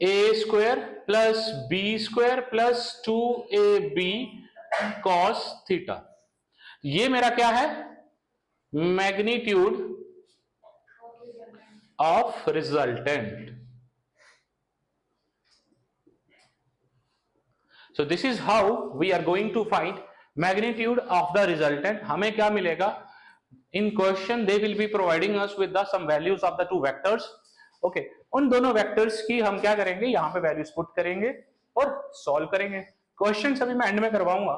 a square plus b square plus 2ab cos theta. ये मेरा क्या है? Magnitude of resultant. So this is how we are going to find magnitude of the resultant. हमें क्या मिलेगा? In question they will be providing us with the some values of the two vectors. Okay, उन दोनों वेक्टर्स की हम क्या करेंगे? यहाँ पे वैल्यूज पुट करेंगे और सॉल्व करेंगे। क्वेश्चन अभी मैं एंड में करवाऊंगा।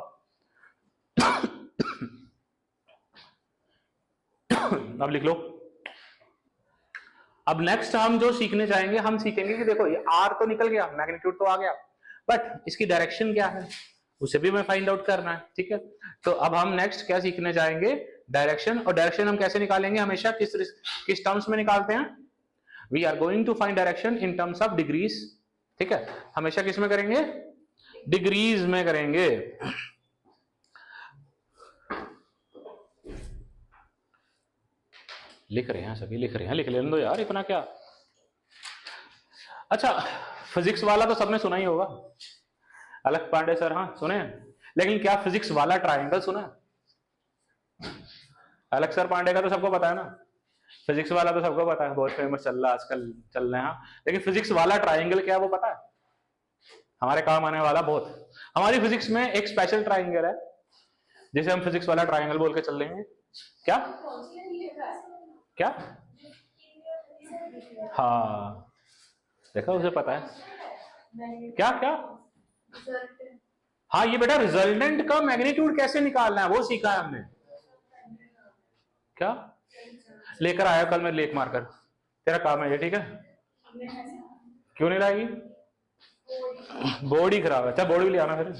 अब लिख लो। अब नेक्स्ट हम जो सीखने जाएंगे, हम सीखेंगे कि देखो ये आर तो निकल गया, मैग्नीट्यूड तो आ गया, बट इसकी डायरेक्शन क्या है उसे भी मैं फाइंड आउट करना है। ठीक है, तो अब हम नेक्स्ट क्या सीखने जाएंगे? डायरेक्शन। और डायरेक्शन हम कैसे निकालेंगे? हमेशा किस टर्म्स में निकालते हैं? We are going to find direction in terms of degrees. ठीक है, हमेशा किस में करेंगे? डिग्रीज में करेंगे। लिख रहे हैं सभी, लिख रहे हैं, लिख लेने दो यार, इतना क्या। अच्छा, फिजिक्स वाला तो सबने सुना ही होगा, अलख पांडे सर, हाँ सुने हैं, लेकिन क्या फिजिक्स वाला ट्रायंगल सुना है? अलख सर पांडे का तो सबको पता है ना, फिजिक्स वाला तो सबको पता है, बहुत फेमस चल रहा आजकल, चल रहे हैं। लेकिन फिजिक्स वाला ट्रायंगल क्या है वो पता है? हमारे काम आने वाला बहुत। हमारी फिजिक्स में एक स्पेशल ट्रायंगल है जिसे हम फिजिक्स वाला ट्रायंगल बोल के चल लेंगे। क्या क्या? हाँ देखा, उसे पता है। क्या क्या? हाँ ये बेटा रिजल्टेंट का मैग्नीट्यूड कैसे निकालना है वो सीखा है हमने। क्या लेकर आया कल मैं लेक मारकर, तेरा काम है ये। ठीक है, क्यों नहीं लाएगी? बोर्ड ही खराब है। अच्छा बोर्ड भी ले आना फिर।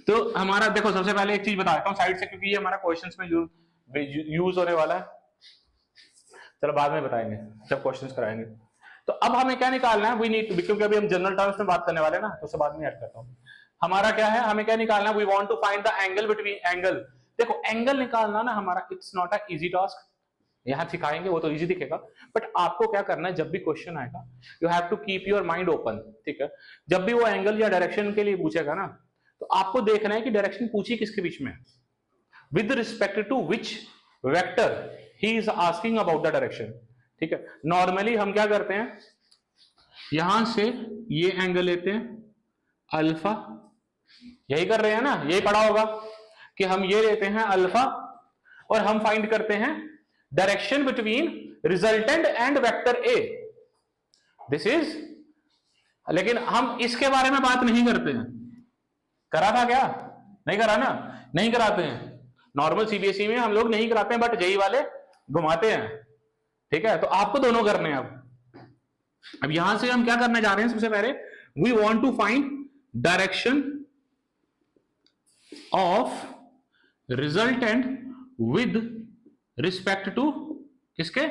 तो हमारा देखो, सबसे पहले एक चीज बताता हूँ साइड से, क्योंकि ये हमारा क्वेश्चंस में यूज होने वाला है। चलो बाद में बताएंगे जब क्वेश्चंस कराएंगे। तो अब हमें क्या निकालना है? वी नीड, क्योंकि अभी हम जनरल टर्म्स में बात करने वाले हैं ना, तो उससे बाद में ऐड करता हूँ। हमारा क्या है? हमें क्या निकालना है? We want to find the angle between angle. देखो एंगल निकालना ना हमारा, it's not a easy task. यहां सिखाएंगे वो तो इजी दिखेगा, बट आपको क्या करना है, जब भी क्वेश्चन आएगा you have to keep your mind open. ठीक है, जब भी वो एंगल या डायरेक्शन के लिए पूछेगा ना, तो आपको देखना है कि डायरेक्शन पूछी किसके बीच में, with respect to which vector he is asking about the direction. ठीक है, नॉर्मली हम क्या करते हैं, यहां से ये एंगल लेते हैं अल्फा, यही कर रहे हैं ना, यही पढ़ा होगा कि हम ये लेते हैं अल्फा, और हम फाइंड करते हैं direction between resultant and vector A. This is, लेकिन हम इसके बारे में बात नहीं करते हैं। करा था क्या? नहीं करा ना, नहीं कराते हैं। नॉर्मल सीबीएसई में हम लोग नहीं कराते हैं, बट जेई वाले घुमाते हैं। ठीक है, तो आपको दोनों करने हैं। अब यहां से हम क्या करने जा रहे हैं? सबसे पहले we want to find direction of resultant with respect to किसके?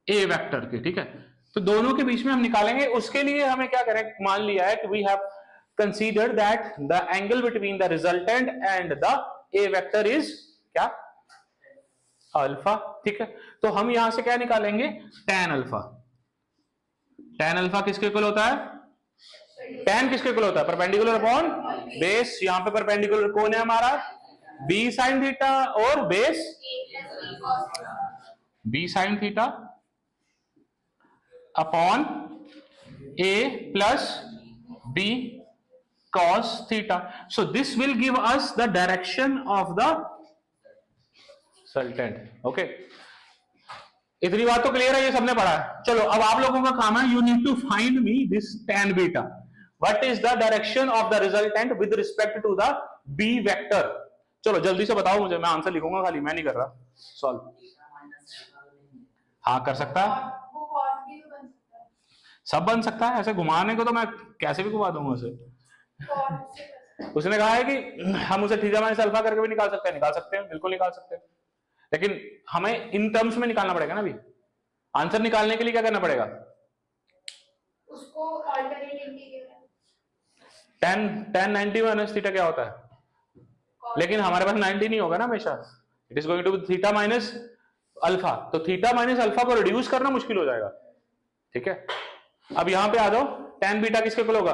ए वेक्टर के। ठीक है, तो दोनों के बीच में हम निकालेंगे। उसके लिए हमें क्या करें? मान लिया है कि we have considered that the angle between the resultant and the a vector is क्या? अल्फा। ठीक है, तो हम यहां से क्या निकालेंगे? tan alpha. tan अल्फा किसके इक्वल होता है? tan किसके इक्वल होता है? Perpendicular upon base. यहां पे परपेंडिकुलर कौन है हमारा? b sin थीटा, और base b sin theta upon a plus b cos theta. So this will give us the direction of the resultant. Okay, इतनी बात तो क्लियर है, ये सबने पढ़ा है। चलो अब आप लोगों का काम है, you need to find me this tan beta. What is the direction of the resultant with respect to the b vector? चलो जल्दी से बताओ मुझे, मैं आंसर लिखूंगा खाली, मैं नहीं कर रहा सॉल्व। हाँ कर सकता है, सब बन सकता है। ऐसे घुमाने को तो मैं कैसे भी घुमा दूंगा उसे। उसने कहा है कि हम उसे थीटा माइनस अल्फा करके भी निकाल सकते हैं, निकाल सकते हैं, बिल्कुल निकाल सकते हैं, लेकिन हमें इन टर्म्स में निकालना पड़ेगा ना। अभी आंसर निकालने के लिए क्या करना पड़ेगा? उसको alternate integral tan 90 minus theta क्या होता है? लेकिन हमारे पास 90 नहीं होगा ना हमेशा, it is going to be theta minus alpha. तो थीटा माइनस अल्फा को रिड्यूस करना मुश्किल हो जाएगा। ठीक है, अब यहां पे आ जाओ, tan बीटा किसके इक्वल होगा?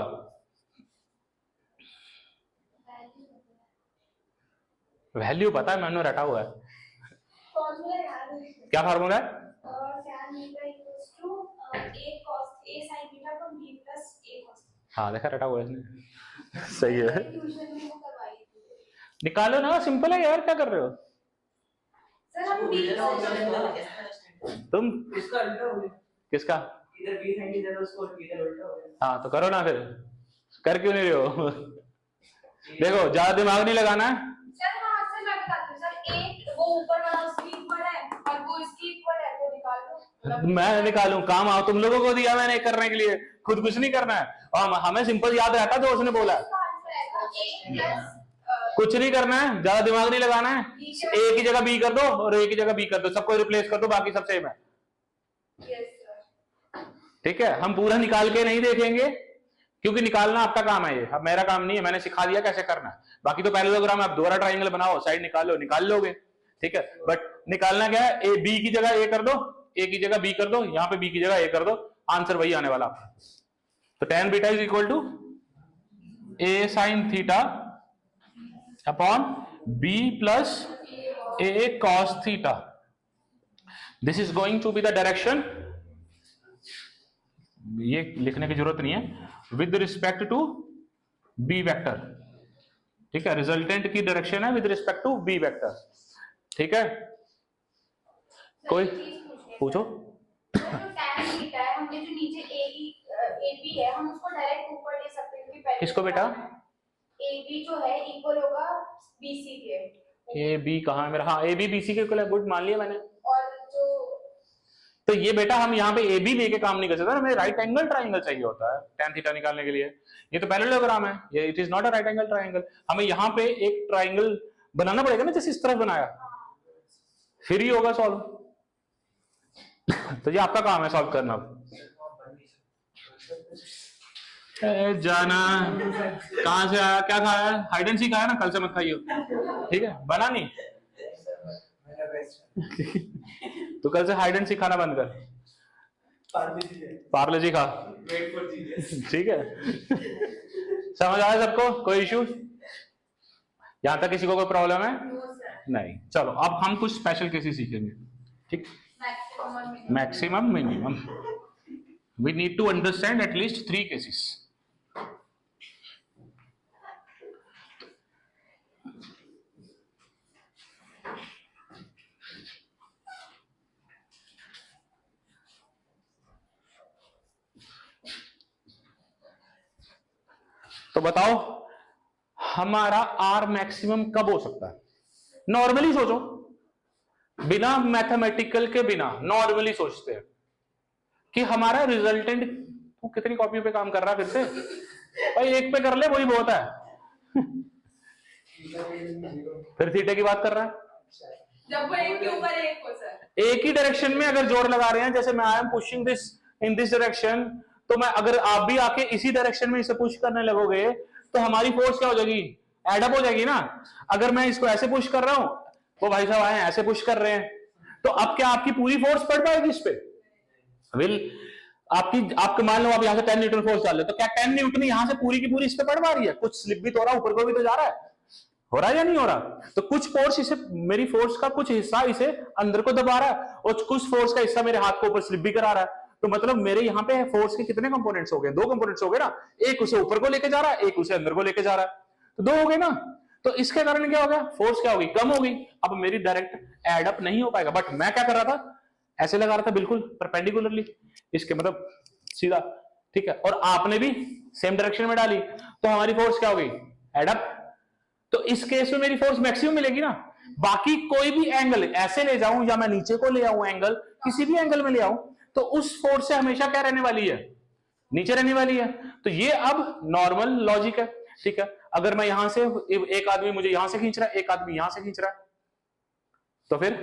वैल्यू पता है, मैंने रटा हुआ है। क्या फार्मूला है? हाँ देखा, रटा हुआ है इसने। सही है, निकालो ना, सिंपल है यार, क्या कर रहे हो तुम? किसका? हाँ तो करो ना फिर, कर क्यों नहीं रहे हो? देखो ज्यादा दिमाग नहीं लगाना है। सर हाँ सर मैं बताती हूँ सर, एक वो ऊपर वाला उसकी इक्वल है और वो इसकी इक्वल है, तो निकाल दो। मैं निकालूं? काम आओ तुम लोगों को दिया मैंने करने के लिए, खुद कुछ नहीं करना है। और हमें सिंपल याद रहता जो उसने बोला है, कुछ नहीं करना है, ज्यादा दिमाग नहीं लगाना है। ए की जगह बी कर दो और ए की जगह बी कर दो, सबको रिप्लेस कर दो, बाकी सब सेम है। ठीक है, हम पूरा निकाल के नहीं देखेंगे क्योंकि निकालना आपका काम है, ये अब मेरा काम नहीं है, मैंने सिखा दिया कैसे करना है। बाकी तो पैरेललोग्राम आप दोहरा ट्रायंगल बनाओ, साइड निकालो, निकाल लोगे। ठीक है, बट निकालना क्या है, ए बी की जगह ए कर दो, ए की जगह बी कर दो, यहां पे बी की जगह ए कर दो, आंसर वही आने वाला आपका। तो tan beta is equal to a sin theta upon b plus a cos theta. This is going to be the direction, ये लिखने की जरूरत नहीं है, with respect to b vector. ठीक है, रिजल्टेंट की डायरेक्शन है with respect to b vector. ठीक है, कोई पूछो। tan थीटा है, हमने जो नीचे AB है हम उसको डायरेक्ट ऊपर ले सकते हैं, क्योंकि पहले किसको बेटा? AB जो है इक्वल होगा BC के। AB कहाँ है मेरा? हाँ AB BC के इक्वल है, गुड, मान लिया मैंने। और जो तो ये बेटा हम यहाँ पे AB लेके काम नहीं कर सकते, हमें राइट एंगल ट्राइंगल चाहिए होता है tan थीटा निकालने के लिए। ये तो पैरेललोग्राम है, ये it is not a right angle triangle. हमें यहाँ पे एक ट्राइंगल बनाना पड़ेगा ना, जैसे इस तरफ बनाया, फिर ही होगा सॉल्व। तो ये आपका काम है सॉल्व करना। जाना कहां से आया, क्या खाया? हाइड एंड सीक खाया ना, कल से मत खाइयो। ठीक है, बना नहीं तो कल से हाइड एंड सीक खाना बंद कर, पार्ले जी खा। ठीक है, समझ आया सबको? कोई इश्यू यहां तक? किसी को कोई प्रॉब्लम है? नहीं। चलो अब हम कुछ स्पेशल केसेस सीखेंगे। ठीक, maximum minimum, we need to understand at least 3 cases. तो बताओ हमारा आर मैक्सिमम कब हो सकता है? नॉर्मली सोचो, बिना मैथमेटिकल के बिना नॉर्मली सोचते हैं कि हमारा रिजल्टेंट, तू कितनी कॉपियों पे काम कर रहा है फिर से? भाई एक पे कर ले, वही बहुत है। फिर थीटा की बात कर रहा है, जब वो एक के ऊपर एक हो सर, एक ही डायरेक्शन में अगर जोर लगा रहे हैं, जैसे मैं I am pushing this in this direction, तो मैं अगर आप भी आके इसी डायरेक्शन में इसे पुश करने लगोगे तो हमारी फोर्स क्या हो जाएगी? एडअप हो जाएगी ना। अगर मैं इसको ऐसे पुश कर रहा हूं, वो भाई साहब आए ऐसे पुश कर रहे हैं, तो अब क्या आपकी पूरी फोर्स पड़ पाएगी इस पे? विल आपके मान लो आप यहां से 10 न्यूटन फोर्स डाल रहे, तो क्या 10 न्यूटन यहां से पूरी की पूरी इस पे पड़ पा रही है? कुछ स्लिप भी तो हो रहा है, ऊपर को भी तो जा रहा है, हो रहा है या नहीं हो रहा? तो कुछ फोर्स इसे, मेरी फोर्स का कुछ हिस्सा इसे अंदर को दबा रहा है और कुछ फोर्स का हिस्सा मेरे हाथ को ऊपर स्लिप भी करा रहा है। तो मतलब मेरे यहाँ पे फोर्स के कितने कंपोनेंट्स हो गए? 2 कंपोनेंट्स हो गए ना, एक उसे ऊपर को लेके जा रहा है, एक उसे अंदर को लेके जा रहा है, तो 2 हो गए ना। तो इसके कारण क्या हो गया? फोर्स क्या होगी? कम होगी। अब मेरी डायरेक्ट एडअप नहीं हो पाएगा। बट मैं क्या कर रहा था? ऐसे लगा रहा था बिल्कुल परपेंडिकुलरली, इसके मतलब सीधा। ठीक है, और आपने भी सेम डायरेक्शन में डाली, तो हमारी फोर्स क्या होगी? एडअप। तो इस केस में मेरी फोर्स मैक्सिमम मिलेगी ना। बाकी कोई भी एंगल ऐसे ले जाऊं या मैं नीचे को ले आऊं, एंगल किसी भी एंगल में ले आऊं, तो उस फोर्स से हमेशा क्या रहने वाली है? नीचे रहने वाली है। तो ये अब नॉर्मल लॉजिक है। ठीक है, अगर मैं यहां से, एक आदमी मुझे यहां से खींच रहा है, एक आदमी यहां से खींच रहा है, तो फिर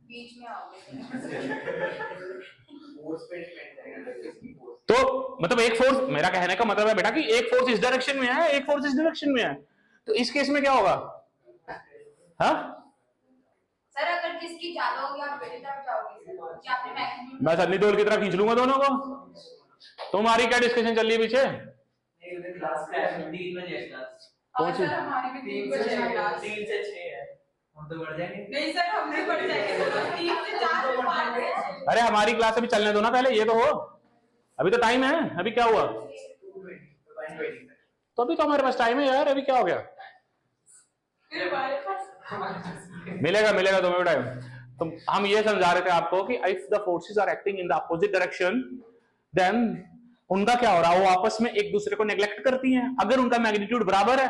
बीच में आओगे तो मतलब एक फोर्स, मेरा कहने का मतलब है बेटा कि एक फोर्स इस डायरेक्शन में है, एक फोर्स इस डायरेक्शन में है, तो इस केस में क्या होगा? हाँ सर, अगर किसकी ज्यादा होगी आप पहली तरफ जाओगे। मैं सन्नी देओल की तरह खींच लूंगा दोनों को। तुम्हारी क्या डिस्कशन चल रही है पीछे? कौन सी? 3 से 6 है, हम तो बढ़ जाएंगे। नहीं सर, हम नहीं बढ़ जाएंगे, 3 से 4। अरे हमारी क्लास अभी चलने दो ना, पहले ये तो हो, अभी तो टाइम है। अभी क्या हुआ? तो अभी तो हमारे पास टाइम है यार, अभी क्या हो गया? मिलेगा मिलेगा तुम्हें भी टाइम। तो हम ये समझा रहे थे आपको कि if the forces are acting in the opposite direction, then उनका क्या हो रहा है, वो आपस में एक दूसरे को नेग्लेक्ट करती हैं अगर उनका मैग्नीट्यूड बराबर है।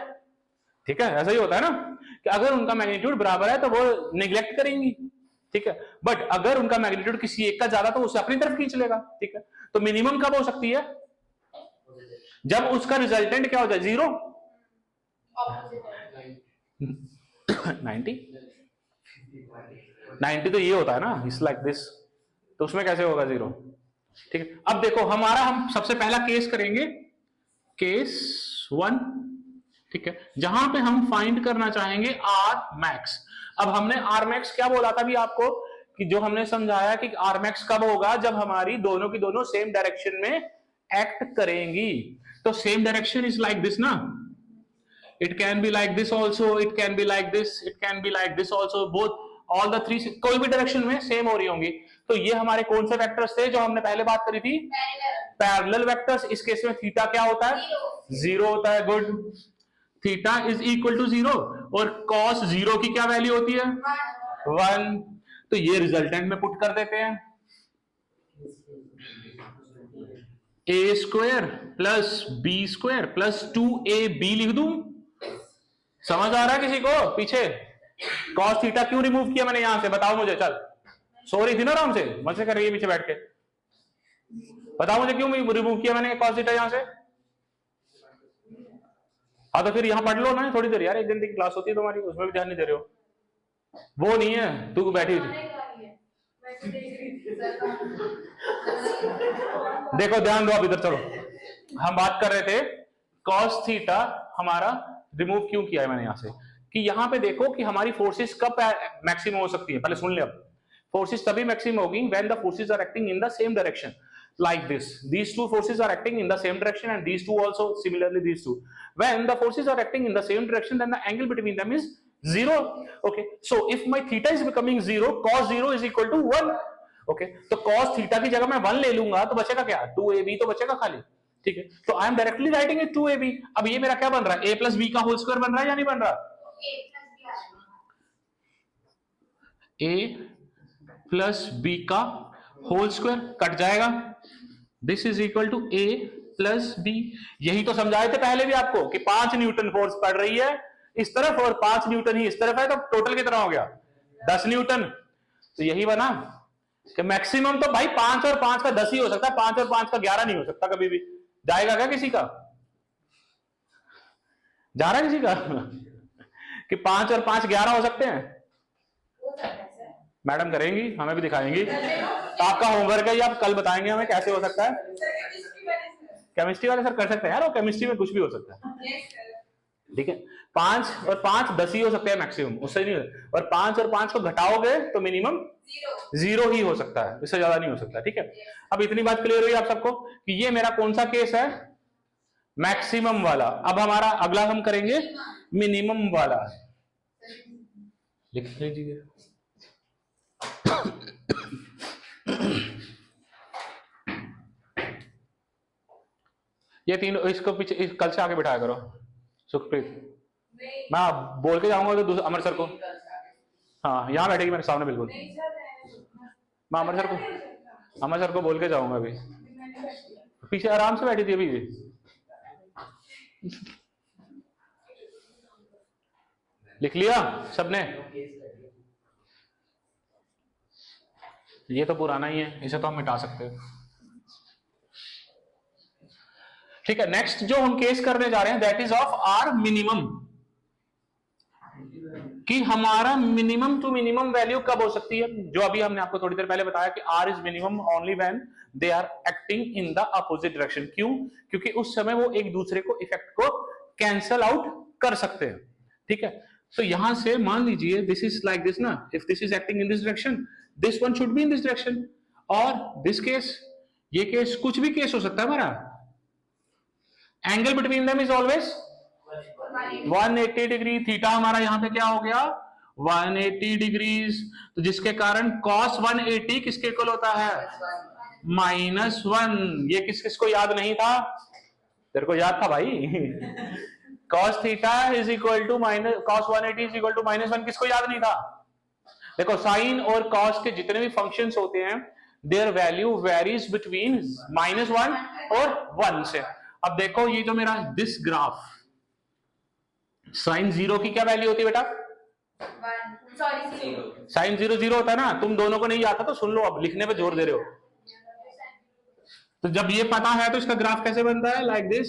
ठीक है, ऐसा ही होता है ना कि अगर उनका मैग्नीट्यूड बराबर है तो वो नेग्लेक्ट करेंगी। ठीक है, बट अगर उनका मैग्नीट्यूड किसी एक का ज्यादा तो उसे अपनी तरफ खींच लेगा। ठीक है, तो मिनिमम कब हो सकती है? जब उसका रिजल्टेंट क्या हो जाए? 0 90 तो ये होता है ना, इट्स लाइक दिस, तो उसमें कैसे होगा 0? ठीक है, अब देखो हम सबसे पहला केस करेंगे, केस 1। ठीक है, जहां पे हम फाइंड करना चाहेंगे आर मैक्स। अब हमने आर मैक्स क्या बोला था भी आपको, कि जो हमने समझाया कि आर मैक्स कब होगा, जब हमारी दोनों की दोनों सेम डायरेक्शन में एक्ट करेंगी। तो same direction is like this ना, it can be like this also, it can be like this, it can be like this also, both all the three कोई भी डायरेक्शन में सेम हो रही होंगी। तो ये हमारे कौन से वेक्टर्स थे जो हमने पहले बात करी थी? Parallel vectors. इस केस में थीटा क्या होता है? 0 होता है। Good, theta is equal to 0 और cos 0 की क्या वैल्यू होती है? 1। तो ये रिजल्टेंट में पुट कर देते हैं, a square plus b square plus 2ab लिख दूं। समझ आ रहा है किसी को पीछे? cos थीटा क्यों रिमूव किया मैंने यहां से, बताओ मुझे। चल, सो रही थी ना आराम से, मजे कर रही है पीछे बैठ के, बताओ मुझे क्यों रिमूव किया मैंने cos थीटा यहां से? हाँ तो फिर यहां पढ़ लो ना थोड़ी देर यार, 1 घंटे की क्लास होती है तुम्हारी, उसमें भी ध्यान नहीं दे रहे हो। वो नहीं है, तू बैठी थी। देखो ध्यान दो, आप इधर चलो। हम बात कर रहे थे cos थीटा हमारा रिमूव क्यों किया है मैंने यहां से, कि यहां पे देखो कि हमारी फोर्सेस कब मैक्सिमम हो सकती है। पहले सुन ले, अब फोर्सेस तभी मैक्सिमम होगी when the forces are acting in the same direction, like this. These two forces are acting in the same direction and these two also, similarly these two. When the forces are acting in the same direction, then the angle between them is 0. Okay, so if my theta is becoming 0, cos 0 is equal to 1. Okay, तो cos थीटा की जगह मैं 1 ले लूंगा तो बचेगा क्या? 2ab तो बचेगा खाली। ठीक है, तो I am directly writing it 2ab। अब ये मेरा क्या बन रहा है? a प्लस b का होल स्क्वायर बन रहा है या नहीं बन रहा? a प्लस b का होल स्क्वायर कट जाएगा, this is equal to a plus b। यही तो समझाए थे पहले भी आपको कि 5 न्यूटन फोर्स पड़ रही है इस तरफ और 5 न्यूटन ही इस तरफ है, तो टोटल कितना हो गया? 10 न्यूटन। तो यही बना कि मैक्सिमम तो भाई 5 और 5 का 10 ही हो सकता है, 5 और 5 का 11 नहीं हो सकता कभी भी। जाएगा क्या किसी का? जा रहा है किसी का कि 5 और 5 11 हो सकते हैं? मैडम करेंगी, हमें भी दिखाएंगी। तो आपका होमवर्क है, ये आप कल बताएंगे हमें कैसे हो सकता है। केमिस्ट्री वाले सर कर सकते हैं यार, वो केमिस्ट्री में कुछ भी हो सकता है। ठीक है, 5 और 5 10 ही हो सकते हैं मैक्सिमम, उससे नहीं। और 5 और 5 को घटाओगे तो मिनिमम 0 ही हो सकता है, इससे ज्यादा नहीं हो सकता। ठीक है, अब इतनी बात क्लियर हुई आप सबको कि ये मेरा कौन सा केस है? मैक्सिमम वाला। अब हमारा अगला हम करेंगे मिनिमम वाला। लिख लीजिए ये तीन, इसको पीछे कल से आगे बिठाया करो। सुखप्रीत, मैं बोल के जाऊंगा तो अमर सर को, हाँ यहाँ बैठेगी मेरे सामने बिल्कुल। मैं अमर सर को बोल के जाऊंगा अभी। पीछे आराम से बैठी थी अभी। लिख लिया सबने? ये तो पुराना ही है, इसे तो हम मिटा सकते हैं। ठीक है, नेक्स्ट जो हम केस करने जा रहे हैं that is of R minimum, कि हमारा मिनिमम टू मिनिमम वैल्यू कब हो सकती है। जो अभी हमने आपको थोड़ी देर पहले बताया कि R is minimum only when they are acting in the opposite direction. क्यों? क्योंकि उस समय वो एक दूसरे को इफेक्ट को कैंसल आउट कर सकते हैं। ठीक है, तो यहां से मान लीजिए दिस इज लाइक दिस ना, if this is acting in this direction, this one should be in this direction, और दिस केस, ये केस, कुछ भी केस हो सकता है हमारा। Angle between them is always 180 degree. Theta हमारा यहां पे क्या हो गया, 180 डिग्रीज। तो जिसके कारण cos 180 किसके इक्वल होता है, -1। ये किस किस को याद नहीं था, तेरे को याद था भाई। cos theta is equal to cos 180 is equal to -1, किसको याद नहीं था। देखो साइन और cos के जितने भी फंक्शंस होते हैं, देयर वैल्यू वेरीज बिटवीन -1 और 1 से। अब देखो ये जो मेरा दिस ग्राफ, साइन 0 की क्या वैल्यू होती है बेटा, साइन 0 0 होता है ना। तुम दोनों को नहीं आता तो सुन लो, अब लिखने पे जोर दे रहे हो। तो जब ये पता है तो इसका ग्राफ कैसे बनता है, like this,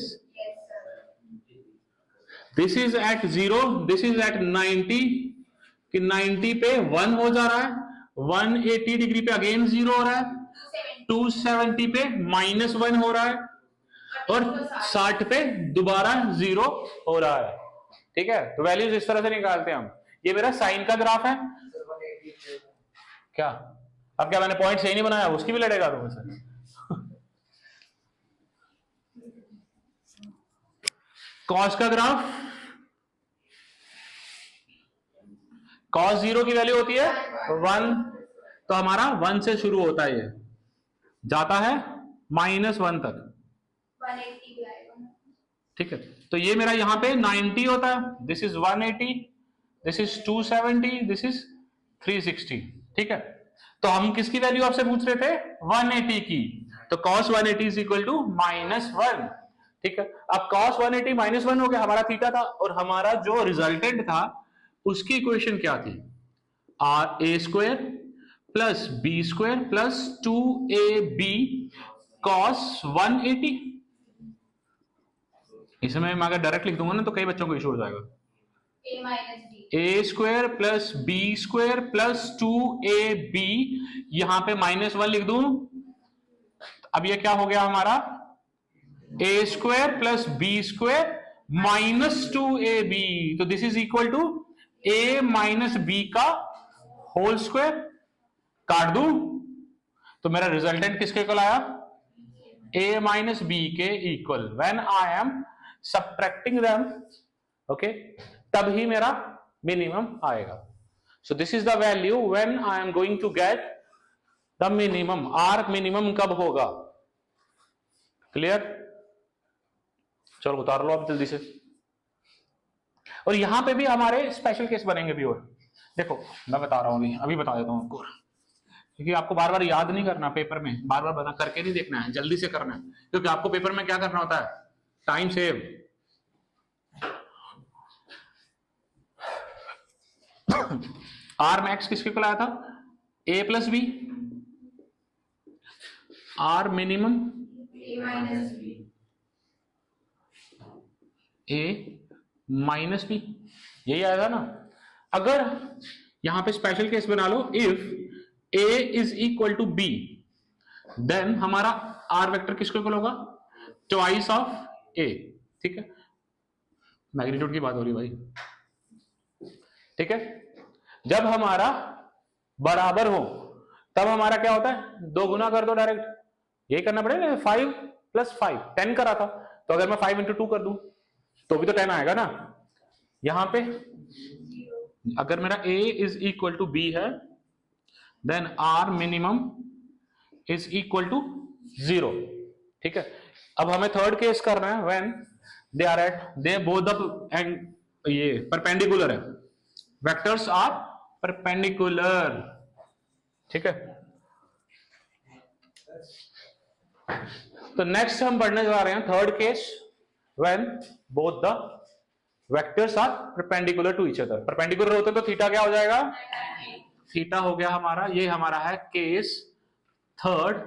this is at 0, this is at 90, कि 90 पे 1 हो जा रहा है, 180 डिग्री पे अगेन 0 हो रहा है, 270 पे -1 हो रहा है, और 60 पे दोबारा 0 हो रहा है। ठीक है, तो वैल्यूज इस तरह से निकालते हैं हम। ये मेरा साइन का ग्राफ है। क्या अब क्या मैंने पॉइंट सही नहीं बनाया, उसकी भी लड़ेगा तुमसे। कॉस का ग्राफ, cos 0 की वैल्यू होती है 1, तो हमारा 1 से शुरू होता है, ये जाता है -1 तक। 180 भी आएगा। ठीक है, तो ये मेरा यहां पे 90 होता है, this is 180, this is 270, this is 360। ठीक है, तो हम किसकी वैल्यू आपसे पूछ रहे थे, 180 की। तो cos 180 इज इक्वल टू -1। ठीक है, अब cos 180 -1 हो गया, हमारा थीटा था, और हमारा जो रिजल्टेंट था उसकी इक्वेशन क्या थी, a² plus b² plus 2ab cos 180। इसमें मैं अगर डायरेक्ट लिख दूंगा ना तो कई बच्चों को इशू हो जाएगा। a² plus b² plus 2ab, यहां पे -1 लिख दूं, अब ये क्या हो गया हमारा, a² plus b² minus 2ab, तो this is equal to a minus b का होल स्क्वायर। काट दूं तो मेरा रिजल्टेंट किसके इक्वल आया, a माइनस b के equal. When I am subtracting them, okay, तब ही मेरा मिनिमम आएगा। So this is the value when I am going to get the minimum. R minimum कब होगा, क्लियर। चलो उतार लो आप जल्दी से। और यहां पे भी हमारे स्पेशल केस बनेंगे भी, और देखो मैं बता रहा हूं, अभी बता देता हूं आपको, क्योंकि आपको बार बार याद नहीं करना पेपर में, बार बार बना करके नहीं देखना है, जल्दी से करना है, क्योंकि आपको पेपर में क्या करना होता है, टाइम सेव। आर मैक्स किसके को लाया था, a plus B, or minimum a minus B, यही आएगा ना। अगर यहां पे स्पेशल केस बना लो, if a is equal to b, then हमारा r वेक्टर किसको इक्वल होगा, ट्वाइस ऑफ a। ठीक है, मैग्नीट्यूड की बात हो रही भाई। ठीक है, जब हमारा बराबर हो तब हमारा क्या होता है, 2 गुना कर दो डायरेक्ट, यही करना पड़ेगा। 5 + 5 10 करा था, तो अगर मैं 5 × 2 कर दूं तो भी तो 10 आएगा ना। यहां पे अगर मेरा a is equal to b है, then r minimum is equal to 0। ठीक है, अब हमें थर्ड केस करना है, when they are at, they both the and ये परपेंडिकुलर है, वेक्टर्स आर परपेंडिकुलर। ठीक है, तो नेक्स्ट हम पढ़ने जा रहे हैं third case, when both the vectors are perpendicular to each other. Perpendicular होते तो थीटा क्या हो जाएगा, थीटा हो गया हमारा, ये हमारा है case third.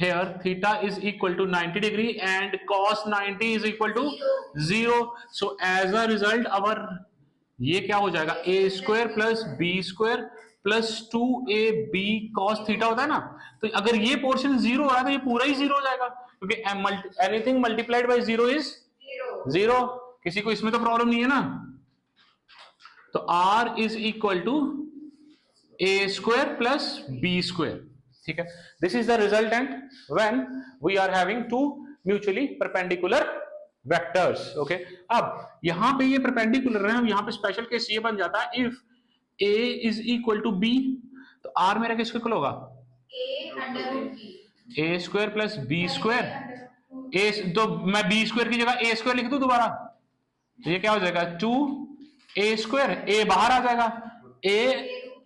Here theta is equal to 90 degree and cos 90 is equal to 0। So as a result our ये क्या हो जाएगा, a² plus b² plus 2ab cos theta होता है ना। तो अगर ये पोर्शन 0 हो रहा है तो ये पूरा ही 0 हो जाएगा, क्योंकि एनीथिंग मल्टीप्लाइड बाय 0 इज 0। किसी को इसमें तो प्रॉब्लम नहीं है ना। तो R is equal to a square plus b square, ठीक है। This is the resultant when we are having two mutually perpendicular vectors, okay. अब यहां पे ये परपेंडिकुलर है, यहां पे स्पेशल केस ये बन जाता है if A is equal to b, तो R मेरा किसके इक्वल होगा, a square plus b square. A तो मैं बी स्क्वायर की जगह ए स्क्वायर लिख दूं दोबारा, तो ये क्या हो जाएगा 2a स्क्वायर, ए बाहर आ जाएगा, a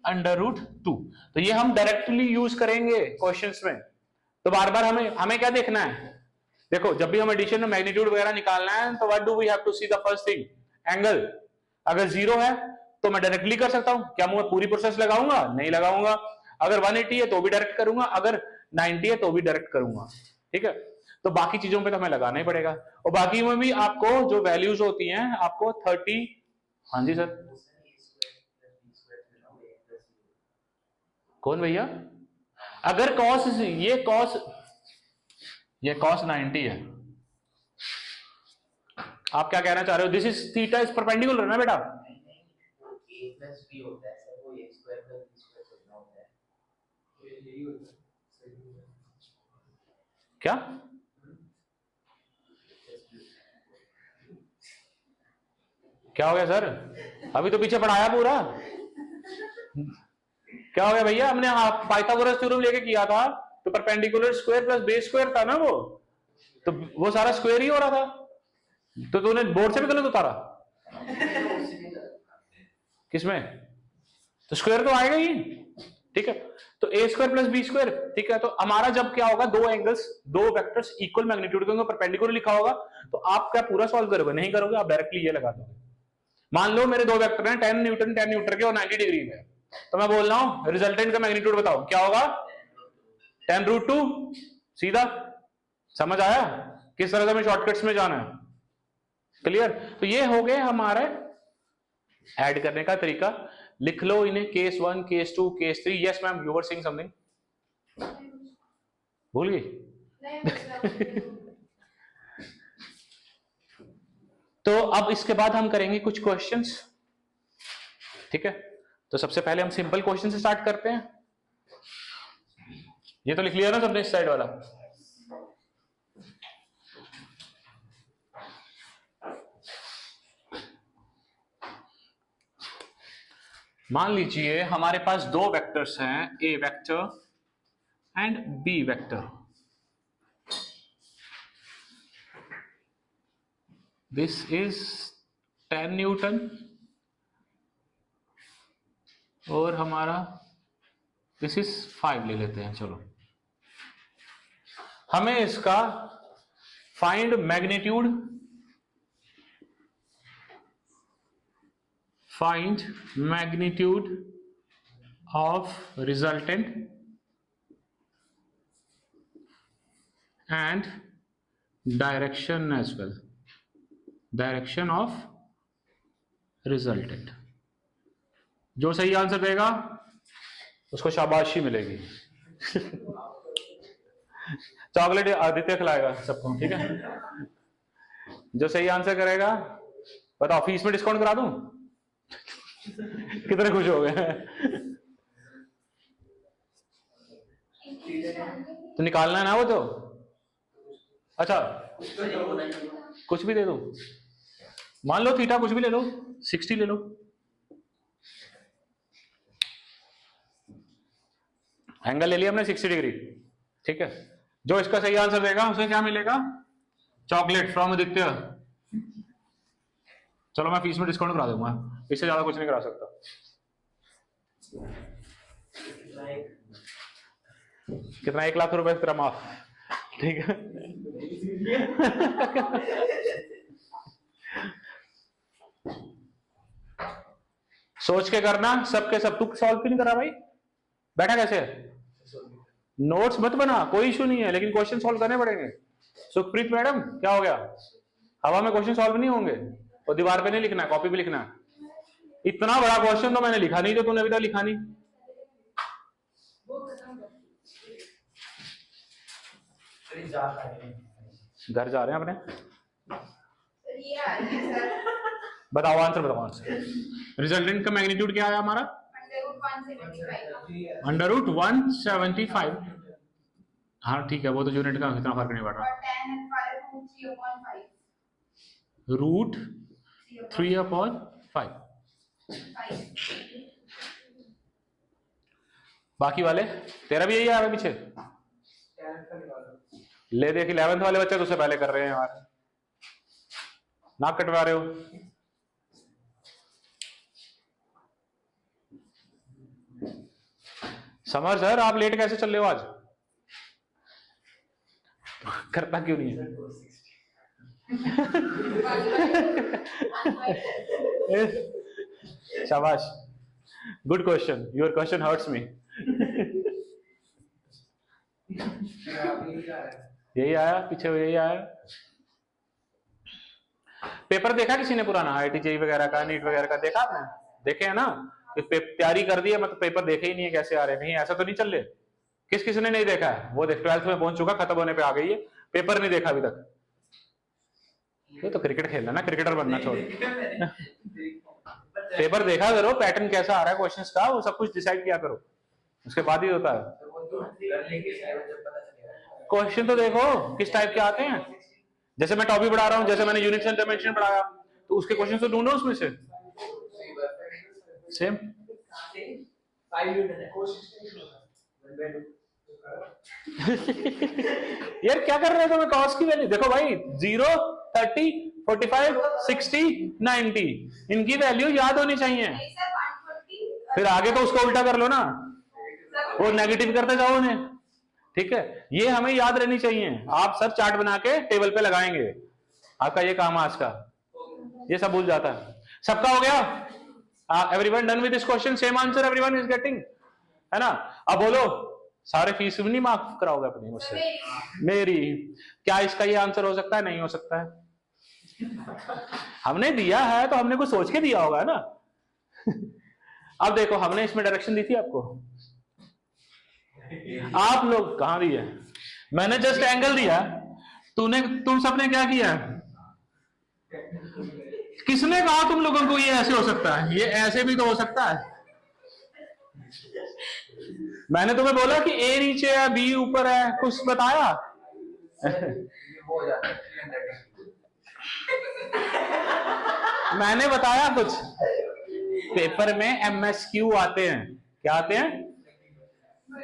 अंडर रूट 2। तो ये हम डायरेक्टली यूज करेंगे क्वेश्चंस में। तो बार बार हमें क्या देखना है, देखो जब भी हम एडिशन में मैग्नीट्यूड वगैरह निकालना है तो what do we have to see the first thing, angle. अगर 0 है तो मैं डायरेक्टली कर सकता हूं, क्या मैं पूरी प्रोसेस लगाऊंगा, नहीं लगाऊंगा। अगर 180 है तो भी डायरेक्ट करूंगा, अगर 90 है तो भी डायरेक्ट करूंगा, ठीक है। तो बाकी चीजों पे तो हमें लगाना ही पड़ेगा, और बाकी में भी आपको जो वैल्यूज होती हैं आपको 30, हाँ जी सर, कौन भैया, अगर कॉस ये कॉस 90 है, आप क्या कहना चाह रहे हो, this is theta is perpendicular ना बेटा, क्या क्या हो गया सर, अभी तो पीछे पढ़ाया पूरा, क्या हो गया भैया, हमने पाइथागोरस थ्योरम लेके किया था, तो perpendicular square plus base square था ना वो, तो वो सारा स्क्वायर ही हो रहा था, तो तूने बोर्ड से भी गलत उतारा, किसमें, तो स्क्वायर तो आएगा ही, ठीक है। तो ए स्क्वायर प्लस बी स्क्वायर, ठीक है। तो हमारा जब क्या होगा, दो एंगल्स, दो वेक्टर्स इक्वल मैग्नीट्यूड के होंगे, परपेंडिकुलर लिखा होगा, तो आप क्या पूरा सॉल्व करोगे, नहीं करोगे, आप डायरेक्टली ये लगा दोगे। मान लो मेरे दो वेक्टर हैं 10 न्यूटन के और 90 डिग्री में, तो मैं बोल रहा हूं रिजल्टेंट का मैग्नीट्यूड बताओ क्या होगा, 10 रूट 2, सीधा, समझ आया किस तरह से हमें शॉर्टकट्स में जाना है, क्लियर। तो ये हो गए हमारे ऐड करने का तरीका, लिख लो इन्हें, case 1, case 2, case 3। Yes ma'am, you were saying something, भूल गई। तो अब इसके बाद हम करेंगे कुछ क्वेश्चंस, ठीक है। तो सबसे पहले हम सिंपल क्वेश्चन से स्टार्ट करते हैं, ये तो लिख लिया ना सबने इस साइड वाला, मान लीजिए हमारे पास दो वेक्टर्स हैं, A vector and B vector, this is 10 newton और हमारा दिस इज 5 ले लेते हैं, चलो। हमें इसका find magnitude, find magnitude of resultant and direction as well, direction of resultant. जो सही आंसर देगा उसको शाबाशी मिलेगी। चॉकलेट आदित्य खिलाएगा सबको, ठीक है। जो सही आंसर करेगा, बताओ फीस में डिस्काउंट करा दूं। कितने खुश हो गए। तो निकालना है ना वो, तो अच्छा कुछ भी दे दो, मान लो थीटा कुछ भी ले लो, 60 ले लो, एंगल ले लिया हमने 60 डिग्री, ठीक है। जो इसका सही आंसर देगा उसे क्या मिलेगा, चॉकलेट फ्रॉम आदित्य। चलो मैं फीस में डिस्काउंट करा दूंगा, इससे ज्यादा कुछ नहीं करा सकता। कितना, 1 लाख रुपए तेरा माफ, ठीक है। सोच के करना, सबके सब। तू सॉल्व क्यों नहीं करा भाई, बैठा कैसे है, नोट्स मत बना, कोई इशू नहीं है, लेकिन क्वेश्चन सॉल्व करने पड़ेंगे। सुखप्रीत मैडम क्या हो गया, हवा में क्वेश्चन सॉल्व नहीं होंगे, और दीवार पे नहीं लिखना है, कॉपी पे लिखना है। इतना बड़ा क्वेश्चन तो मैंने लिखा नहीं, जो तूने अभी तक लिखा नहीं। घर जा रहे हैं अपने, बताओ आंसर, बताओ आंसर। रिजल्टेंट का मैग्नीट्यूड क्या आया हमारा? Under root 175। हाँ ठीक है, वो तो यूनिट का इतना फर्क नहीं पड़ रहा। रूट 3/5। बाकी वाले तेरा भी यही आया पीछे? ले देख 11th वाले बच्चे तो उससे पहले कर रहे हैं यार, नाक कटवा रहे हो। समर सर आप लेट कैसे चल रहे हो आज? करता क्यों नहीं है? शाबाश, good question, your question hurts me. यही आया पीछे, यही आया। पेपर देखा किसी ने पुराना IIT JEE वगैरह का, नीट वगैरह का देखा आपने? देखे है ना? तैयारी कर दी है, मतलब पेपर देखे ही नहीं है कैसे आ रहे, कहीं ऐसा तो नहीं चल रहे? किस किसी ने नहीं देखा है? वो देख 12th में पहुंच चुका, खत्म होने पे आ गई है, पेपर नहीं देखा अभी तक। ये तो क्रिकेट खेलना ना, क्रिकेटर बनना छोड़। पेपर देखा करो, पैटर्न कैसा आ रहा है क्वेश्चंस का, वो सब कुछ डिसाइड किया करो, उसके बाद ही होता है। क्वेश्चन तो देखो किस टाइप के आते हैं। जैसे मैं टॉपिक पढ़ा रहा हूँ, जैसे मैंने यूनिट्स एंड डायमेंशन पढ़ाया, तो उसके क्वेश्चन तो ढूंढो उसमें से सेम। यार क्या कर रहे हो तुम्हें? कॉस की वैल्यू देखो भाई, 0, 30, 45, 60, 90, इनकी वैल्यू याद होनी चाहिए। फिर आगे तो उसको उल्टा कर लो ना, वो नेगेटिव करते जाओ उन्हें, ठीक है? ये हमें याद रहनी चाहिए। आप सर चार्ट बना के टेबल पे लगाएंगे, आपका ये काम आज का, ये सब भूल जाता है। सबका हो गया? Everyone done with this question? Same answer everyone is getting, है ना? अब बोलो, सारे फीस भी नहीं माफ कराओगे अपनी मुझसे? मेरी। क्या इसका ये आंसर हो सकता है? नहीं हो सकता है। हमने दिया है तो हमने कुछ सोच के दिया होगा ना। अब देखो, हमने इसमें डायरेक्शन दी थी आपको, आप लोग कहां दी है? मैंने जस्ट एंगल दिया, तुम सबने क्या किया? किसने कहा तुम लोगों को ये ऐसे हो सकता है? ये ऐसे भी तो हो सकता है। मैंने तुम्हें बोला कि A नीचे है, B ऊपर है, कुछ बताया? मैंने बताया कुछ? पेपर में MSQ आते हैं। क्या आते हैं?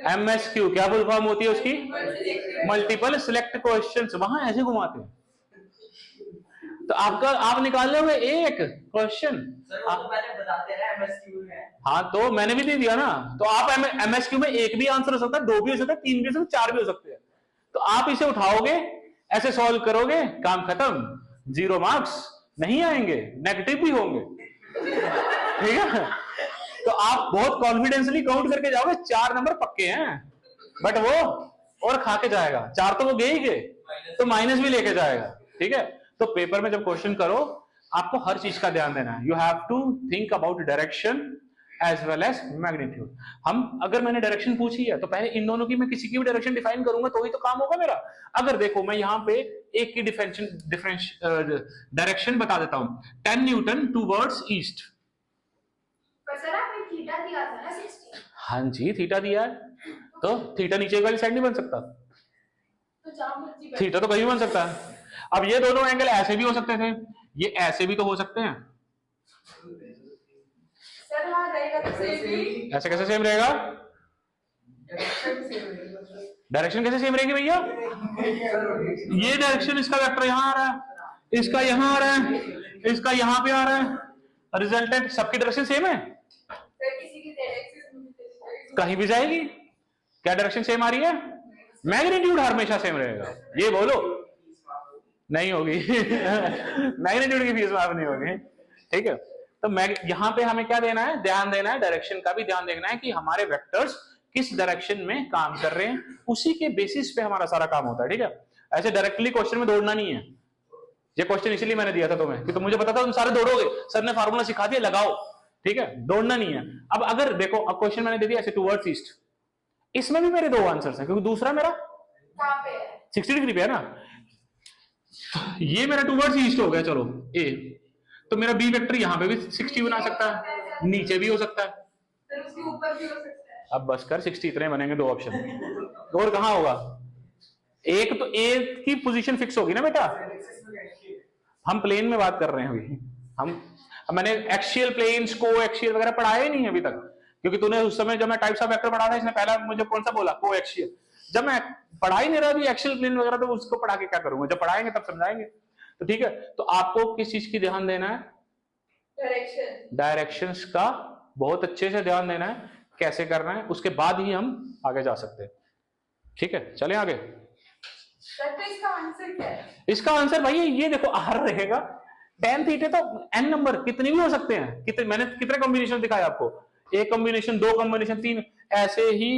MSQ क्या फुल फॉर्म होती है उसकी? Multiple select questions. वहां ऐसे घुमाते हैं, तो आपका आप निकाल लोगे एक क्वेश्चन। हाँ तो मैंने भी दे दिया ना, तो आप MSQ में एक भी आंसर हो सकता है, 2 भी हो सकता है, 3 भी हो सकता है, 4 भी हो सकते हैं। तो आप इसे उठाओगे, ऐसे सॉल्व करोगे, काम खत्म। 0 मार्क्स नहीं आएंगे, नेगेटिव भी होंगे, ठीक है? तो आप बहुत कॉन्फिडेंसली काउंट करके जाओगे, 4 नंबर पक्के हैं, बट वो और खा के जाएगा। 4 तो वो गए ही गए, तो माइनस भी लेके जाएगा, ठीक है? तो पेपर में जब क्वेश्चन करो, आपको हर चीज का ध्यान देना है। You have to think about direction as well as magnitude. अगर मैंने डायरेक्शन पूछी है, तो पहले इन दोनों की मैं किसी की भी डायरेक्शन डिफाइन करूंगा, तो ही तो काम होगा मेरा। अगर देखो, मैं यहाँ पे एक की डायरेक्शन बता देता हूँ, 10 न्यूटन टूवर्ड्स ईस्ट। सर आपने थीटा दिया था ना 60? हाँ जी, थीटा दिया है, तो थीटा नीचे वाली साइड नहीं बन सकता, तो जहां मर्जी थीटा तो कहीं भी बन सकता है। अब ये दोनों एंगल ऐसे भी हो सकते थे, ये ऐसे भी तो हो सकते हैं। सर हाँ रहेगा तो सेम ही। ऐसे कैसे सेम रहेगा? डायरेक्शन कैसे सेम रहेगी भैया? ये डायरेक्शन, इसका वेक्टर यहाँ आ रहा है, इसका यहाँ आ रहा है, इसका यहाँ पे आ रहा है, रिजल्टेंट सबकी डायरेक्शन सेम है। किसी की डायरेक्शन कहीं भी जाएगी, क्या डायरेक्शन सेम आ रही है? मैग्नीट्यूड हमेशा सेम रहेगा। ये बोलो, नहीं होगी। मैग्नीट्यूड की फीस माफ नहीं होगी, ठीक है? तो यहाँ पे हमें क्या देना है? ध्यान देना है, डायरेक्शन का भी ध्यान देखना है कि हमारे वेक्टर्स किस डायरेक्शन में काम कर रहे हैं, उसी के बेसिस पे हमारा सारा काम होता है, ठीक है? ऐसे डायरेक्टली क्वेश्चन में दौड़ना नहीं है। ये क्वेश्चन इसलिए मैंने दिया था तुम्हें कि तुम मुझे पता था तुम सारे दौड़ोगे, सर ने फार्मूला सिखा दिया, लगाओ, ठीक है? दौड़ना नहीं है। अब अगर देखो, अब क्वेश्चन मैंने दे दिया ऐसे टूवर्ड्स ईस्ट, इसमें भी मेरे 2 आंसर्स हैं, क्योंकि दूसरा मेरा कहां पे है? 60 डिग्री पे है ना, ये मेरा टूवर्ड्स ईस्ट हो गया, चलो ए। तो मेरा बी वेक्टर यहाँ पे भी 60 बना सकता है, नीचे भी हो सकता है, फिर उसके ऊपर भी हो सकता है। अब बस कर 60 इतने बनेंगे दो ऑप्शन, और कहाँ होगा? एक तो ए की पोजीशन फिक्स होगी ना बेटा, हम प्लेन में बात कर रहे हैं अभी, हम मैंने एक्सियल प्लेन्स को एक्सियल वगैरह पढ़ाया ही नहीं है अभी तक, क्योंकि तूने उस समय जब मैं टाइप्स ऑफ वेक्टर पढ़ा था इसने पहला मुझे कौन सा बोला, को एक्सियल। जब मैं पढ़ा ही नहीं रहा अभी एक्सियल प्लेन वगैरह, तो उसको पढ़ा के क्या करूंगा, जब पढ़ाएंगे तब समझाएंगे। तो ठीक है, तो आपको किस चीज की ध्यान देना है? डायरेक्शन, डायरेक्शंस का बहुत अच्छे से ध्यान देना है, कैसे करना है, उसके बाद ही हम आगे जा सकते हैं। ठीक है, चलें आगे। सर तो इसका आंसर क्या है? इसका आंसर भाई ये देखो आर रहेगा, tan थीटा तो n नंबर कितने भी हो सकते हैं, कितने मैंने कितने कॉम्बिनेशन दिखाए आपको, एक कॉम्बिनेशन, दो कॉम्बिनेशन, तीन, ऐसे ही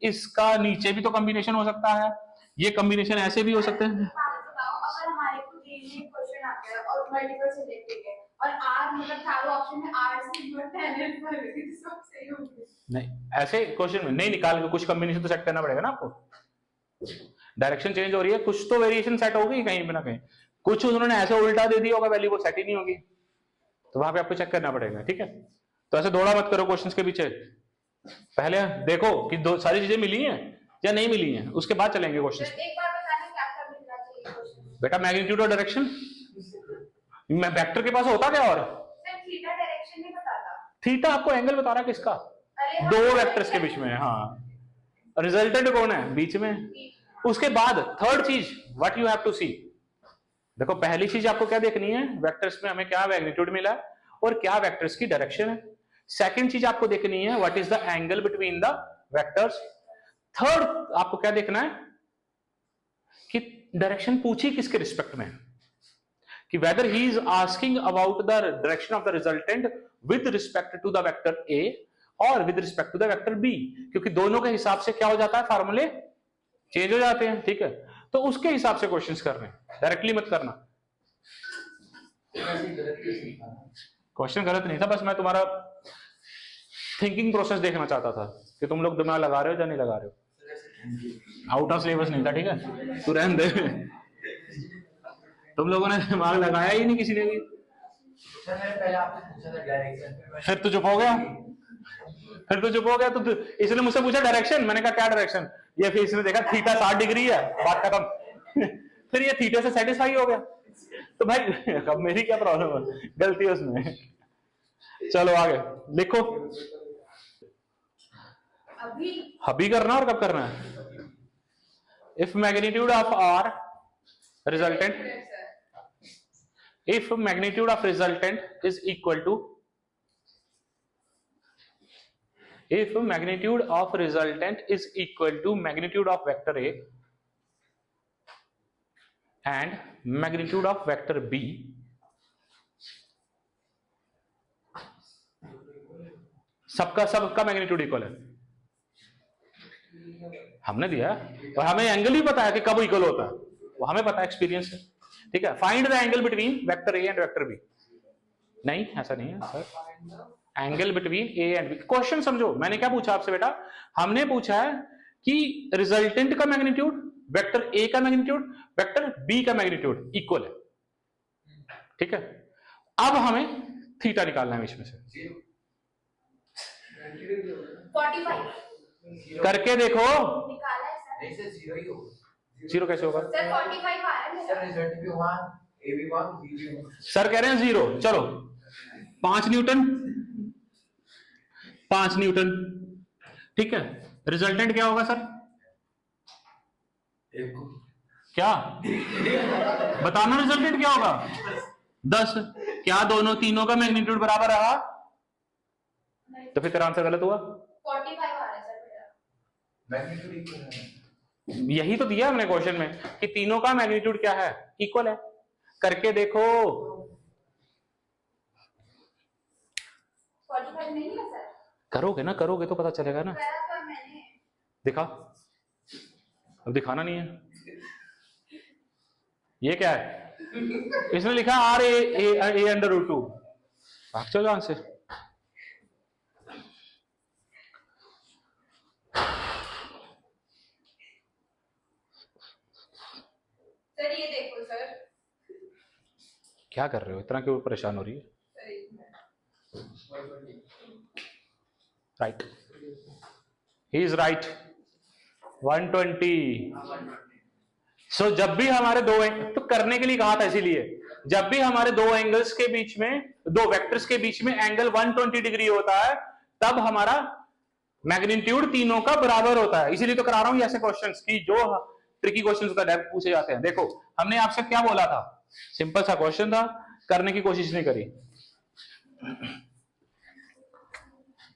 इसका नीचे भी तो कॉम्बिनेशन हो सकता है, ये कॉम्बिनेशन ऐसे भी हो सकते हैं। बताओ अगर हमारे को ये क्वेश्चन आता है और मल्टीपल सिलेक्टेड है और आर मतलब चारों ऑप्शन में आर से जो 10 पर सब सही होंगे। नहीं, ऐसे क्वेश्चन में नहीं निकाल के कुछ कॉम्बिनेशन तो सेट करना पड़ेगा ना आपको, डायरेक्शन चेंज हो रही है, कुछ तो वेरिएशन सेट होगी कहीं पे ना कहीं, कुछ उन्होंने ऐसे उल्टा दे दिया होगा वैल्यू, वो सेट ही नहीं होगी, तो वहां पे आपको चेक करना पड़ेगा। ठीक है, तो ऐसे दौड़ा मत करो क्वेश्चंस के पीछे, पहले देखो कि दो सारी चीजें मिली हैं या नहीं मिली हैं, उसके बाद चलेंगे क्वेश्चंस। एक बार बताने क्या क्या मिलना चाहिए क्वेश्चन? बेटा मैग्नीट्यूड और डायरेक्शन, मैं वेक्टर के पास होता क्या, और सर थीटा डायरेक्शन नहीं बताता, थीटा आपको एंगल बता रहा किसका, दो वेक्टर्स के बीच में। हाँ, रिजल्टेंट कौन है, बीच में। उसके बाद थर्ड चीज व्हाट यू हैव टू सी, देखो पहली चीज आपको क्या देखनी है, वेक्टर्स में हमें क्या मैग्नीट्यूड मिला और क्या वेक्टर्स की डायरेक्शन है। सेकंड चीज आपको देखनी है what is the angle between the vectors. Third आपको क्या देखना है कि डायरेक्शन पूछी किसके रिस्पेक्ट में, कि whether he is asking about the direction of the resultant with respect to the vector A और with respect to the vector B, क्योंकि दोनों के हिसाब से क्या हो जाता है, फार्मूले चेंज हो जाते हैं। ठीक है, तो उसके हिसाब से क्वेश्चंस करने, डायरेक्टली मत करना। क्वेश्चन गलत नहीं था, बस मैं तुम्हारा थिंकिंग प्रोसेस देखना चाहता था कि तुम लोग दिमाग लगा रहे हो या नहीं लगा रहे हो। आउट ऑफ सिलेबस नहीं था, ठीक है, तू रहने दे। तुम लोगों ने दिमाग लगाया ही नहीं किसी ने भी। पहले आपने पूछा था डायरेक्शन, फिर तो चुप हो गया, तो इसने मुझसे पूछा डायरेक्शन, मैंने कहा क्या डायरेक्शन, ये फिर इसने देखा थीटा 60 डिग्री है, बात खत्म। फिर ये थीटा से सेटिस्फाई हो गया, तो भाई अब मेरी क्या प्रॉब्लम है, गलती है उसमें। चलो आगे लिखो, अभी करना और कब करना है। If magnitude of are resultant, if magnitude of resultant is equal to, if magnitude of resultant is equal to magnitude of vector A and magnitude of vector B, सबका मैग्नीट्यूड इक्वल है, हमने दिया और हमें एंगल भी पता है कि कब इक्वल होता है, वो हमें पता है, एक्सपीरियंस है। ठीक है, find the angle between vector a and vector b, नहीं ऐसा नहीं है sir, angle between a and b. Question समझो, मैंने क्या पूछा आपसे बेटा, हमने पूछा है कि रिजल्टेंट का मैग्नीट्यूड, वेक्टर ए का मैग्नीट्यूड, वेक्टर बी का मैग्नीट्यूड इक्वल है। ठीक है, अब हमें थीटा निकालना है बीच में से, 45 करके देखो, निकाला है सर, नहीं सर जीरो ही होगा, जीरो कैसे होगा सर 45 आ रहा है मेरा, सर रिजल्ट भी 1 ए भी 1 बी भी 1, सर कह रहे हैं जीरो, चलो 5 न्यूटन, 5 न्यूटन। ठीक है, रिजल्टेंट क्या होगा सर, क्या बताना, रिजल्टेंट क्या होगा 10, क्या दोनों तीनों का मैग्नीट्यूड बराबर रहा, तो फिर तेरा आंसर गलत हुआ। 45 आ रहा है सर मेरा, मैग्नीट्यूड इक्वल है, यही तो दिया हमने क्वेश्चन में कि तीनों का मैग्नीट्यूड क्या है, इक्वल है, करके देखो। 45 नहीं है सर, करोगे ना, करोगे तो पता चलेगा ना, करा था मैंने, दिखा, अब दिखाना नहीं है। ये क्या है, इसने लिखा आर ए अंडर रूट 2, भाग चलो यहां से। सर ये देखो सर, क्या कर रहे हो, इतना क्यों परेशान हो रही है? Right, he is right, 120। सो जब भी हमारे दो तो करने के लिए कहा था, इसीलिए जब भी हमारे दो एंगल्स के बीच में, दो वेक्टर्स के बीच में एंगल 120 डिग्री होता है, तब हमारा मैग्नीट्यूड तीनों का बराबर होता है। इसीलिए तो करा रहा हूं ऐसे क्वेश्चंस की जो ट्रिकी क्वेश्चंस का डेप्थ पूछे जाते हैं। देखो हमने आपसे क्या बोला था, सिंपल सा क्वेश्चन था, करने की कोशिश नहीं करी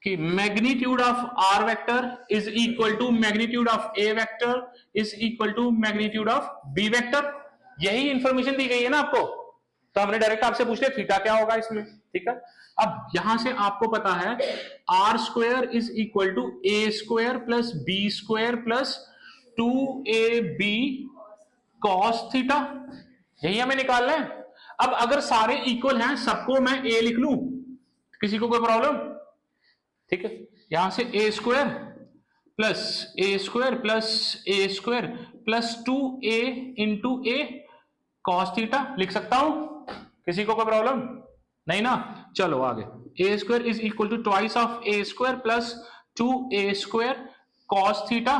कि magnitude of R vector is equal to magnitude of a vector is equal to magnitude of b vector. यही इंफॉर्मेशन दी गई है ना आपको, तो हमने डायरेक्ट आपसे पूछ लिया थीटा क्या होगा इसमें, ठीक है। अब यहां से आपको पता है R square is equal to a square plus b square plus 2ab cos theta, यही हमें निकालना है। अब अगर सारे इक्वल हैं, सबको मैं ए लिख लूं, किसी को कोई प्रॉब्लम? ठीक है, यहां से ए स्क्वायर प्लस ए स्क्वायर प्लस ए स्क्वायर प्लस 2a इंटू ए कॉस थीटा लिख सकता हूं, किसी को कोई प्रॉब्लम नहीं ना? चलो आगे, A square is equal to twice of A square plus 2a square cos theta.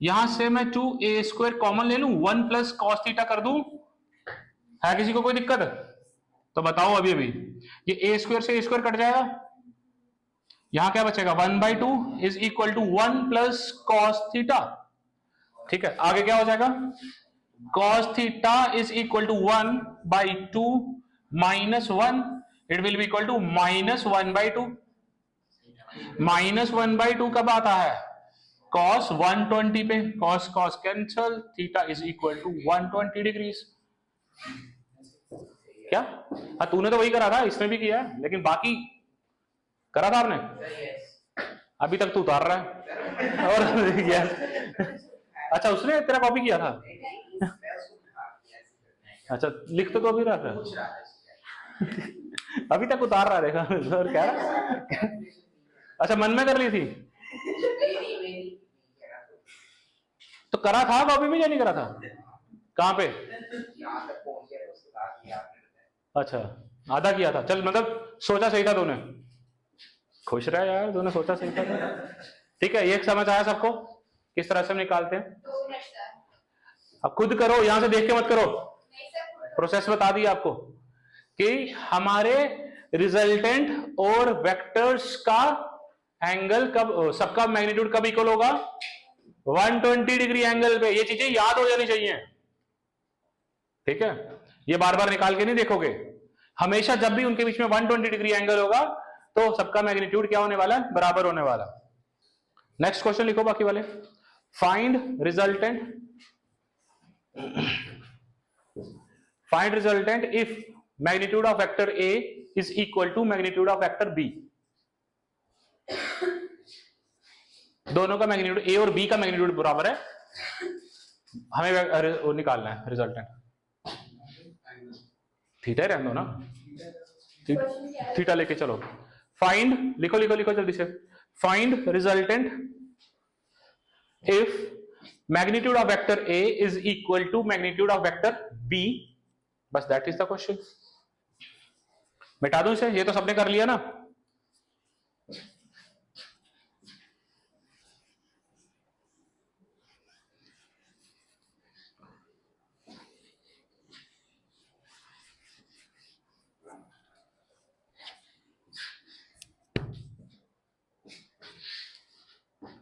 यहां से मैं 2a स्क्वायर कॉमन ले लूं, 1 प्लस कॉस थीटा कर दूं, है किसी को कोई दिक्कत? तो बताओ अभी अभी, ये ए स्क्वायर से ए स्क्वायर कट जाएगा, यहां क्या बचेगा 1/2 is equal to 1 plus cos theta. ठीक है, आगे क्या हो जाएगा, cos theta is equal to 1/2 minus 1, it will be equal to minus 1/2। Minus 1/2 कब आता है, cos 120 पे, cos cos cancel, theta is equal to 120 degrees. क्या हाँ, तूने तो वही करा था, इसने भी किया, लेकिन बाकी करा था आपने, अभी तक तू उतार रहा है और अच्छा उसने तेरा कॉपी किया था, अच्छा लिख तो अभी रहा था अभी तक उतार रहा, देखा सर क्या रहा? अच्छा मन में कर ली थी, तो करा था कॉपी में या नहीं करा था? कहाँ पे? अच्छा आधा किया था, चल मतलब सोचा सही था तूने, खुश रहा यार, तूने सोचा सही था। ठीक है, ये समझ आया सबको किस तरह से हम निकालते हैं? अब खुद करो, यहां से देख के मत करो, प्रोसेस बता दिया आपको कि हमारे रिजल्टेंट और वेक्टर्स का एंगल कब, सबका मैग्नीट्यूड कब इक्वल होगा, 120 डिग्री एंगल पे। ये चीजें याद हो जानी चाहिए, ठीक है, ये बार बार निकाल के नहीं देखोगे, हमेशा जब भी उनके बीच में 120 डिग्री एंगल होगा तो सबका मैग्नीट्यूड क्या होने वाला है, बराबर होने वाला। नेक्स्ट क्वेश्चन लिखो बाकी वाले, find resultant, find resultant if magnitude of vector A is equal to magnitude of vector B। दोनों का मैग्नीट्यूड A और B का मैग्नीट्यूड बराबर है, हमें वो निकालना है रिजल्टेंट। थीटा रहने दो ना, थीटा लेके चलो। फाइंड लिखो लिखो लिखो जल्दी से, find resultant if magnitude of vector A is equal to magnitude of vector B, बस दैट इज द क्वेश्चन। मिटा दूं इसे, ये तो सबने कर लिया ना।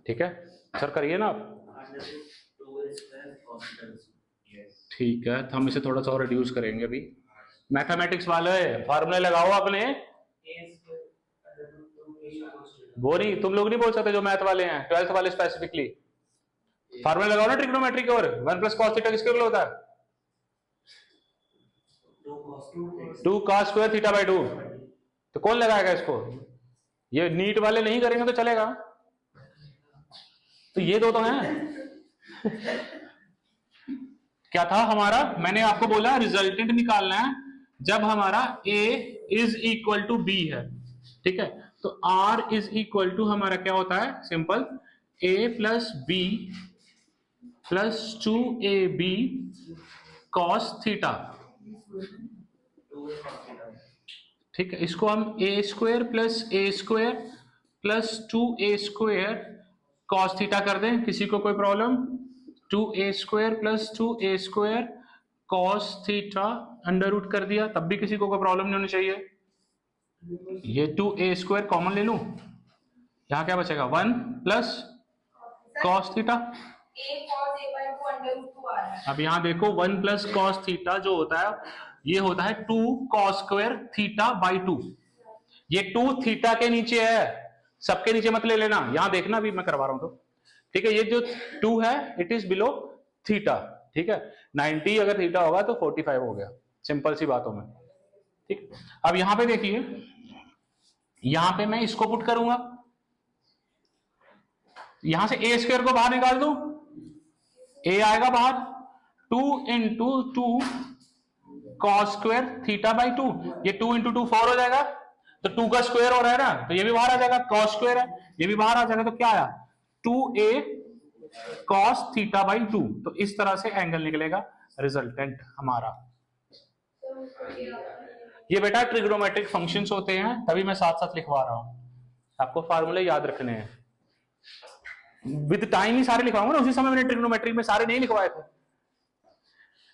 ठीक है सर, करिए ना आप। ठीक है, तो हम इसे थोड़ा सा और रिड्यूस करेंगे। अभी मैथमेटिक्स वाले फार्मूले लगाओ अपने, वो नहीं, तुम लोग नहीं बोल सकते जो मैथ वाले हैं, 12th वाले स्पेसिफिकली फार्मूले लगाओ ना ट्रिग्नोमेट्री के। और 1 प्लस कॉस थीटा किसके लिए होता है, 2 cos स्क्वायर थीटा बाई 2। तो कौन लगाएगा इसको, ये नीट वाले नहीं करेंगे तो चलेगा, तो ये दो तो हैं। क्या था हमारा, मैंने आपको बोला रिजल्टेंट निकालना है जब हमारा A is equal to B है, ठीक है। तो R इज इक्वल टू हमारा क्या होता है, simple A plus B plus 2AB cos theta. ठीक है, इसको हम A square plus 2a² cos theta कर दें। किसी को कोई problem? 2a² plus 2a² cos theta under root कर दिया, तब भी किसी को कोई प्रॉब्लम नहीं होनी चाहिए। ये 2a² कॉमन ले लूं, यहां क्या बचेगा? 1 प्लस कॉस थीटा। अब यहां देखो 1 प्लस कॉस थीटा जो होता है ये होता है 2 कॉस स्क्वायर थीटा बाई 2। ये 2 थीटा के नीचे है, सबके नीचे मत ले लेना, यहां देखना भी मैं करवा रहा हूं तो ठीक है। ये जो 2 है इट इज बिलो थीटा, ठीक है। 90 अगर थीटा होगा तो 45 हो गया, सिंपल सी बातों में, ठीक। अब यहां पे देखिए, यहां पे मैं इसको पुट करूंगा, यहां से ए स्क्वायर को बाहर निकाल दो, ए आएगा बाहर, 2 into 2 cos square theta by 2। ये 2 इंटू 2 4 हो जाएगा, तो 2 का स्क्वायर हो रहा है ना, तो ये भी बाहर आ जाएगा, कॉस स्क्वायर है, ये भी बाहर आ जाएगा, तो क्या आया? 2a cos theta by 2। तो इस तरह से एंगल निकलेगा रिजल्टेंट हमारा। ये बेटा ट्रिग्नोमेट्रिक फंक्शंस होते हैं, तभी मैं साथ साथ लिखवा रहा हूं, आपको फार्मूले याद रखने हैं। विद टाइम ही सारे लिखवाऊंगा ना, उसी समय मैंने ट्रिग्नोमेट्रिक में सारे नहीं लिखवाए थे।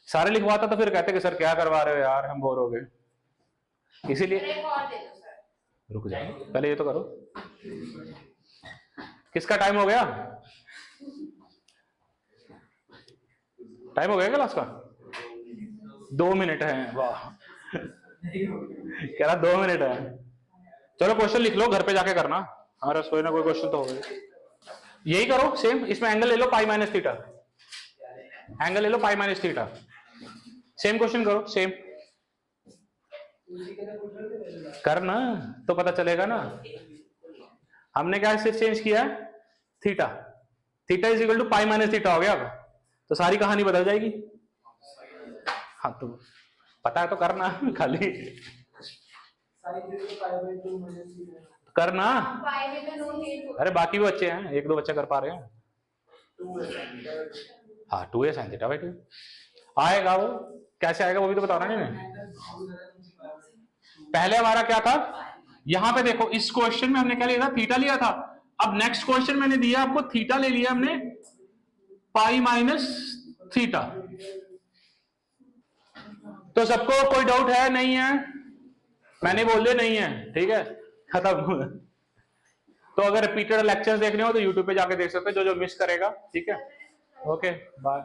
सारे लिखवाता तो फिर कहते कि सर क्या करवा रहे हो यार, हम बोर हो गए, इसीलिए रुक जाओ, पहले ये तो करो। किसका टाइम हो गया? टाइम हो गया क्लास का? 2 मिनट है, वाह कह रहा 2 मिनट है। चलो क्वेश्चन लिख लो, घर पे जाके करना, हमारा कोई ना कोई क्वेश्चन तो होगा। यही करो सेम, इसमें एंगल ले लो पाई माइनस थीटा, एंगल ले लो pi minus theta, same question करो, सेम करना तो पता चलेगा ना। हमने क्या सिर्फ चेंज किया है theta, theta is equal to pi minus theta हो गया, तो सारी कहानी बदल जाएगी। हाँ तो पता है तो करना खाली करना। अरे बाकी भी बच्चे हैं, 1-2 बच्चे कर पा रहे हैं। हाँ 2a sin थीटा बाई 2 आएगा, वो कैसे आएगा वो भी तो बता रहा है। पहले हमारा क्या था, यहां पे देखो इस क्वेश्चन में हमने क्या लिया था? थीटा लिया था। अब नेक्स्ट क्वेश्चन मैंने दिया आपको, थीटा ले लिया हमने पाई माइनस थीटा। तो सबको कोई डाउट है? नहीं है? मैंने बोल दिया नहीं है, ठीक है, खत्म। तो अगर रिपीटेड लेक्चर्स देखने हो तो यूट्यूब पे जाके देख सकते हो, जो जो मिस करेगा, ठीक है। Okay bye.